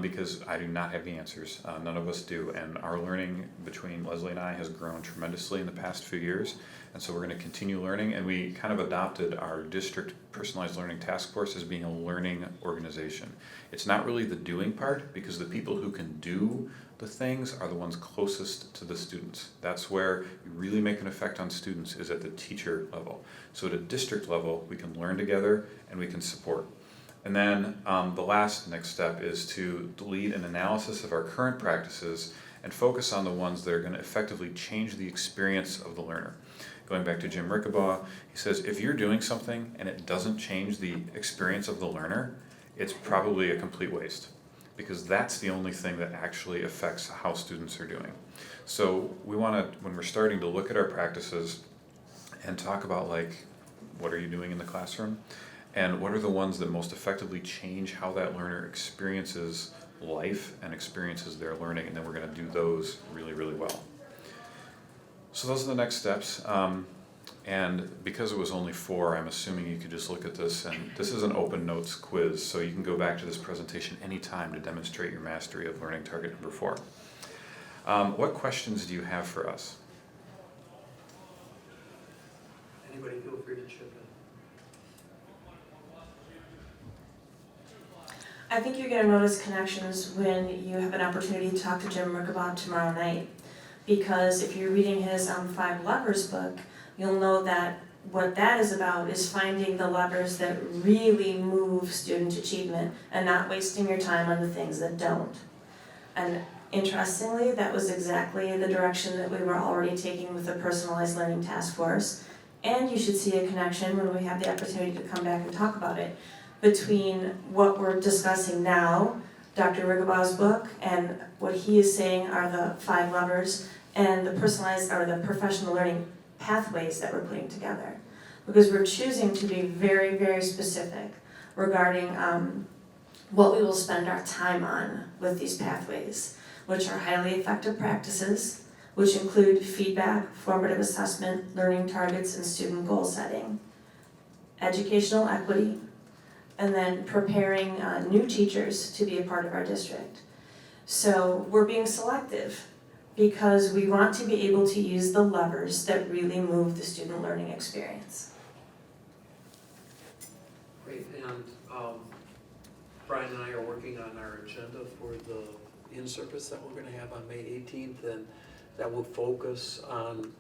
because I do not have the answers. None of us do, and our learning between Leslie and I has grown tremendously in the past few years, and so we're going to continue learning, and we kind of adopted our district personalized learning task force as being a learning organization. It's not really the doing part because the people who can do the things are the ones closest to the students. That's where you really make an effect on students is at the teacher level. So at a district level, we can learn together and we can support. And then the last next step is to lead an analysis of our current practices and focus on the ones that are going to effectively change the experience of the learner. Going back to Jim Rickabaugh, he says, if you're doing something and it doesn't change the experience of the learner, it's probably a complete waste, because that's the only thing that actually affects how students are doing. So we want to, when we're starting to look at our practices and talk about like, what are you doing in the classroom? And what are the ones that most effectively change how that learner experiences life and experiences their learning, and then we're going to do those really, really well. So those are the next steps. And because it was only 4, I'm assuming you could just look at this, and this is an open notes quiz, so you can go back to this presentation anytime to demonstrate your mastery of learning target number 4. What questions do you have for us? Anybody feel free to chip in. I think you're going to notice connections when you have an opportunity to talk to Jim Rickabaugh tomorrow night. Because if you're reading his 5 Levers book, you'll know that what that is about is finding the levers that really move student achievement and not wasting your time on the things that don't. And interestingly, that was exactly the direction that we were already taking with the Personalized Learning Task Force. And you should see a connection when we have the opportunity to come back and talk about it between what we're discussing now, Dr. Rigabau's book, and what he is saying are the 5 levers and the personalized or the professional learning pathways that we're putting together. Because we're choosing to be very, very specific regarding what we will spend our time on with these pathways, which are highly effective practices, which include feedback, formative assessment, learning targets, and student goal setting, educational equity, and then preparing new teachers to be a part of our district. So we're being selective because we want to be able to use the levers that really move the student learning experience. Great, and Brian and I are working on our agenda for the in-service that we're gonna have on May 18th, and that will focus on,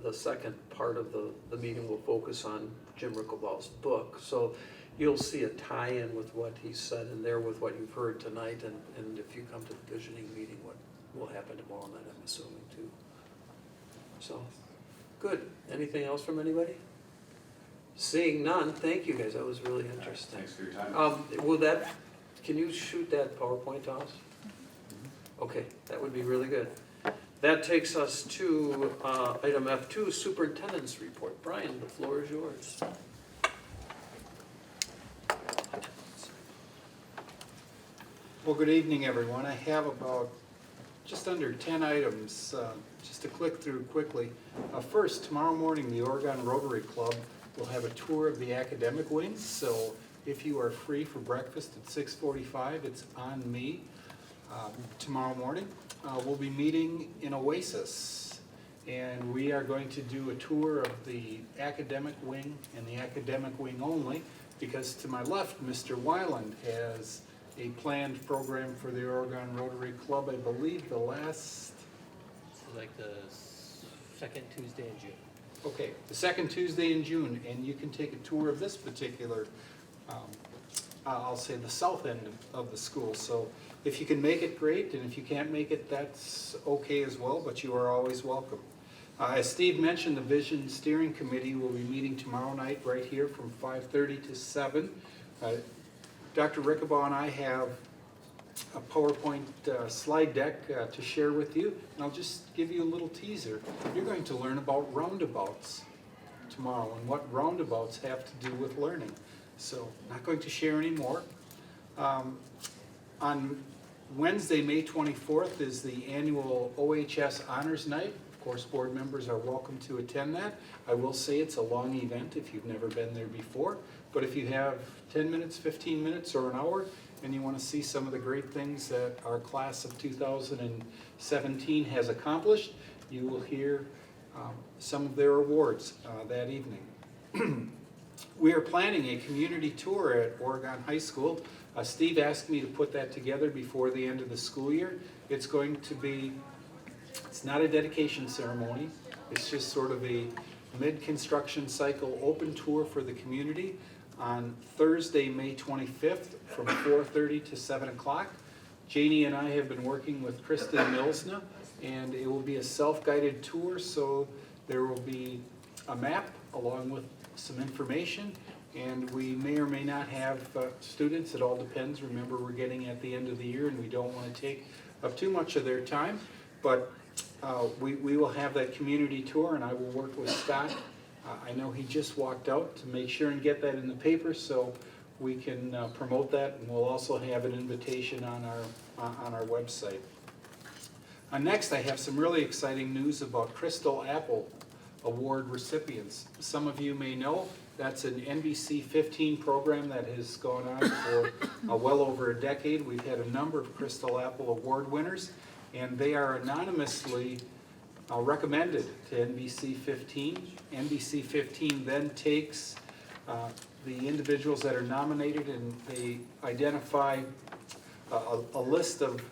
the second part of the meeting will focus on Jim Ricklebaugh's book. So you'll see a tie-in with what he said in there with what you've heard tonight, and if you come to the visioning meeting, what will happen tomorrow night, I'm assuming too. So, good. Anything else from anybody? Seeing none, thank you guys, that was really interesting. Thanks for your time. Can you shoot that PowerPoint to us? Okay, that would be really good. That takes us to item F2, Superintendent's Report. Brian, the floor is yours. Well, good evening, everyone. I have about just under 10 items just to click through quickly. First, tomorrow morning, the Oregon Rotary Club will have a tour of the academic wings. So if you are free for breakfast at 6:45, it's on me tomorrow morning. We'll be meeting in Oasis, and we are going to do a tour of the academic wing and the academic wing only, because to my left, Mr. Weiland has a planned program for the Oregon Rotary Club, I believe the last... Like the second Tuesday in June. Okay, the second Tuesday in June, and you can take a tour of this particular, I'll say the south end of the school. So if you can make it, great, and if you can't make it, that's okay as well, but you are always welcome. As Steve mentioned, the Vision Steering Committee will be meeting tomorrow night right here from 5:30 to 7. Dr. Rickabaugh and I have a PowerPoint slide deck to share with you, and I'll just give you a little teaser. You're going to learn about roundabouts tomorrow and what roundabouts have to do with learning. So, not going to share any more. On Wednesday, May 24th is the annual OHS Honors Night. Of course, board members are welcome to attend that. I will say it's a long event if you've never been there before, but if you have 10 minutes, 15 minutes, or an hour, and you want to see some of the great things that our class of 2017 has accomplished, you will hear some of their awards that evening. We are planning a community tour at Oregon High School. Steve asked me to put that together before the end of the school year. It's going to be, it's not a dedication ceremony, it's just sort of a mid-construction cycle open tour for the community on Thursday, May 25th from 4:30 to 7 o'clock. Janie and I have been working with Kristen Milsna, and it will be a self-guided tour, so there will be a map along with some information, and we may or may not have students. It all depends. Remember, we're getting at the end of the year, and we don't want to take up too much of their time, but we will have that community tour, and I will work with Scott. I know he just walked out to make sure and get that in the paper, so we can promote that, and we'll also have an invitation on our website. Next, I have some really exciting news about Crystal Apple Award recipients. Some of you may know that's an NBC 15 program that has gone on for well over a decade. We've had a number of Crystal Apple Award winners, and they are anonymously recommended to NBC 15. NBC 15 then takes the individuals that are nominated, and they identify a list of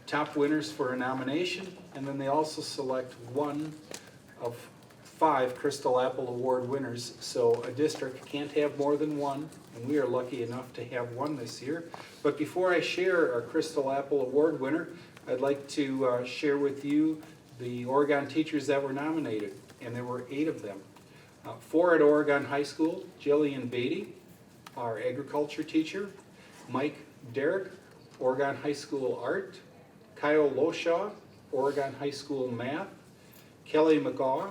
top winners for a nomination, and then they also select one of 5 Crystal Apple Award winners. So a district can't have more than one, and we are lucky enough to have one this year. But before I share our Crystal Apple Award winner, I'd like to share with you the Oregon teachers that were nominated, and there were 8 of them. 4 at Oregon High School, Jillian Beatty, our agriculture teacher, Mike Derrick, Oregon High School Art, Kyle Loshaw, Oregon High School Math, Kelly McGaw,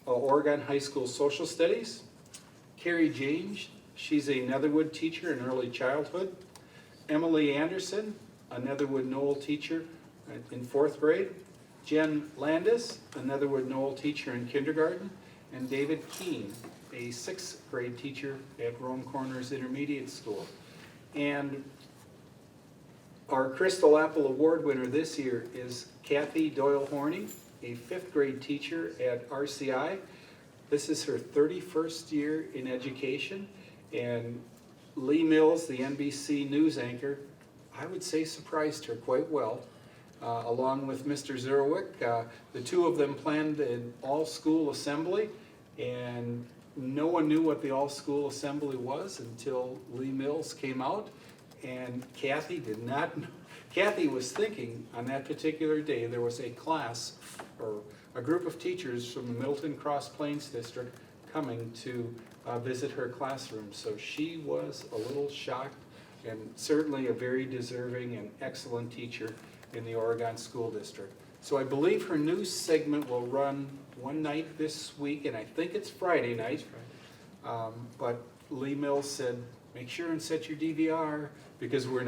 Oregon High School Social Studies, Carrie James, she's a Netherwood teacher in early childhood, Emily Anderson, a Netherwood Knoll teacher in 4th grade, Jen Landis, a Netherwood Knoll teacher in kindergarten, and David Keene, a 6th grade teacher at Rome Corners Intermediate School. And our Crystal Apple Award winner this year is Kathy Doyle Horney, a 5th grade teacher at RCI. This is her 31st year in education, and Lee Mills, the NBC news anchor, I would say surprised her quite well. Along with Mr. Zerwick, the two of them planned an all-school assembly, and no one knew what the all-school assembly was until Lee Mills came out, and Kathy did not know. Kathy was thinking on that particular day there was a class or a group of teachers from the Middleton Cross Plains District coming to visit her classroom. So she was a little shocked, and certainly a very deserving and excellent teacher in the Oregon School District. So I believe her news segment will run one night this week, and I think it's Friday night. But Lee Mills said, make sure and set your DVR, because we're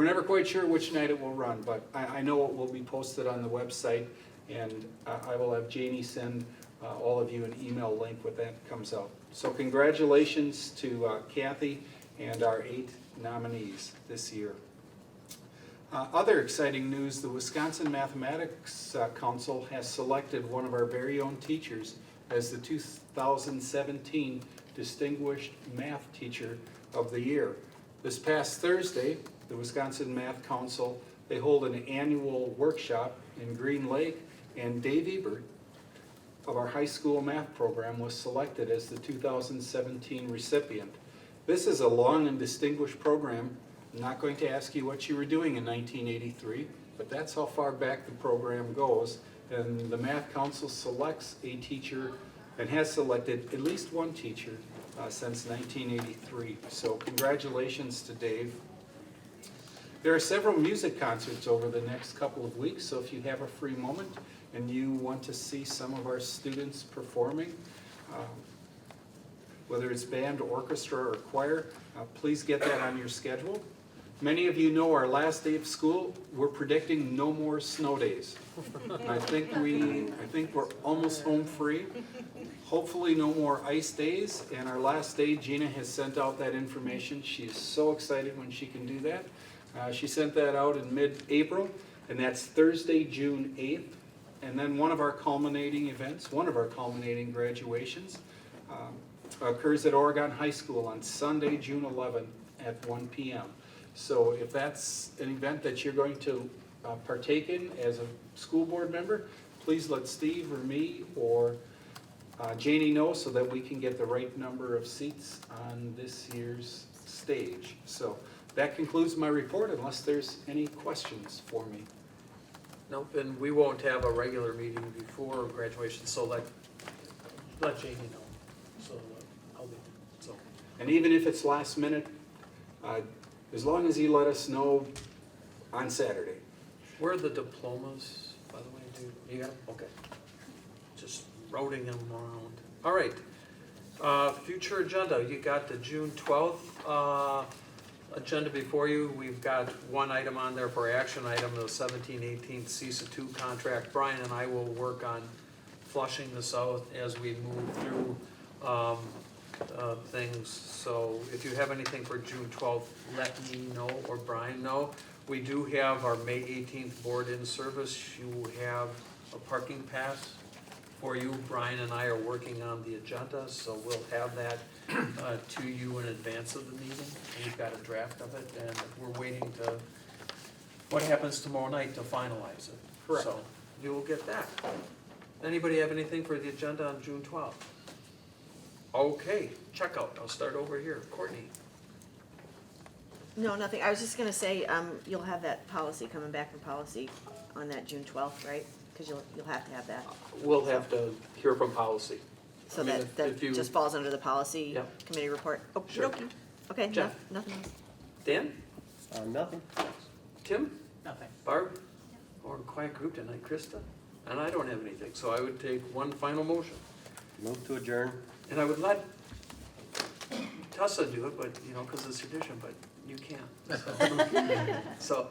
never quite sure which night it will run, but I know it will be posted on the website, and I will have Janie send all of you an email link when that comes out. So congratulations to Kathy and our 8 nominees this year. Other exciting news, the Wisconsin Mathematics Council has selected one of our very own teachers as the 2017 Distinguished Math Teacher of the Year. This past Thursday, the Wisconsin Math Council, they hold an annual workshop in Green Lake, and Dave Ebert of our high school math program was selected as the 2017 recipient. This is a long and distinguished program. I'm not going to ask you what you were doing in 1983, but that's how far back the program goes. And the Math Council selects a teacher and has selected at least one teacher since 1983. So congratulations to Dave. There are several music concerts over the next couple of weeks, so if you have a free moment and you want to see some of our students performing, whether it's band, orchestra, or choir, please get that on your schedule. Many of you know our last day of school, we're predicting no more snow days. I think we're almost home free. Hopefully no more ice days, and our last day, Gina has sent out that information. She is so excited when she can do that. She sent that out in mid-April, and that's Thursday, June 8th. And then one of our culminating events, one of our culminating graduations, occurs at Oregon High School on Sunday, June 11th at 1 p.m. So if that's an event that you're going to partake in as a school board member, please let Steve or me or Janie know so that we can get the right number of seats on this year's stage. So that concludes my report, unless there's any questions for me. Nope, and we won't have a regular meeting before graduation, so let Janie know. So I'll be, so. And even if it's last minute, as long as you let us know on Saturday. Where are the diplomas, by the way? You got them? Okay. Just routing them around. All right. Future agenda. You got the June 12th agenda before you. We've got one item on there for action item, the 17-18 CISA 2 contract. Brian and I will work on flushing this out as we move through things. So if you have anything for June 12th, let me know or Brian know. We do have our May 18th board in service. You have a parking pass for you. Brian and I are working on the agenda, so we'll have that to you in advance of the meeting. We've got a draft of it, and we're waiting to, what happens tomorrow night to finalize it. Correct. So you will get that. Anybody have anything for the agenda on June 12th? Okay, checkout. I'll start over here. Courtney. No, nothing. I was just gonna say, you'll have that policy coming back from policy on that June 12th, right? Because you'll have to have that. We'll have to hear from policy. So I mean, that if you- just falls under the policy Yep. committee report? Oh, Sure. okey-dokey. Okay, Jeff? nothing else. Dan? Nothing. Tim? Nothing. Barb? Or a quiet group tonight, Krista? And I don't have anything, so I would take one final motion. Move to adjourn. And I would let Tessa do it, but, you know, because it's tradition, but you can't. So,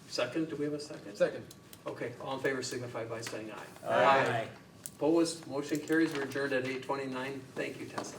second, do we have a second? Second. Okay, all in favor signify by saying aye. Aye. Opposed, motion carries, we're adjourned at 8:29. Thank you, Tessa.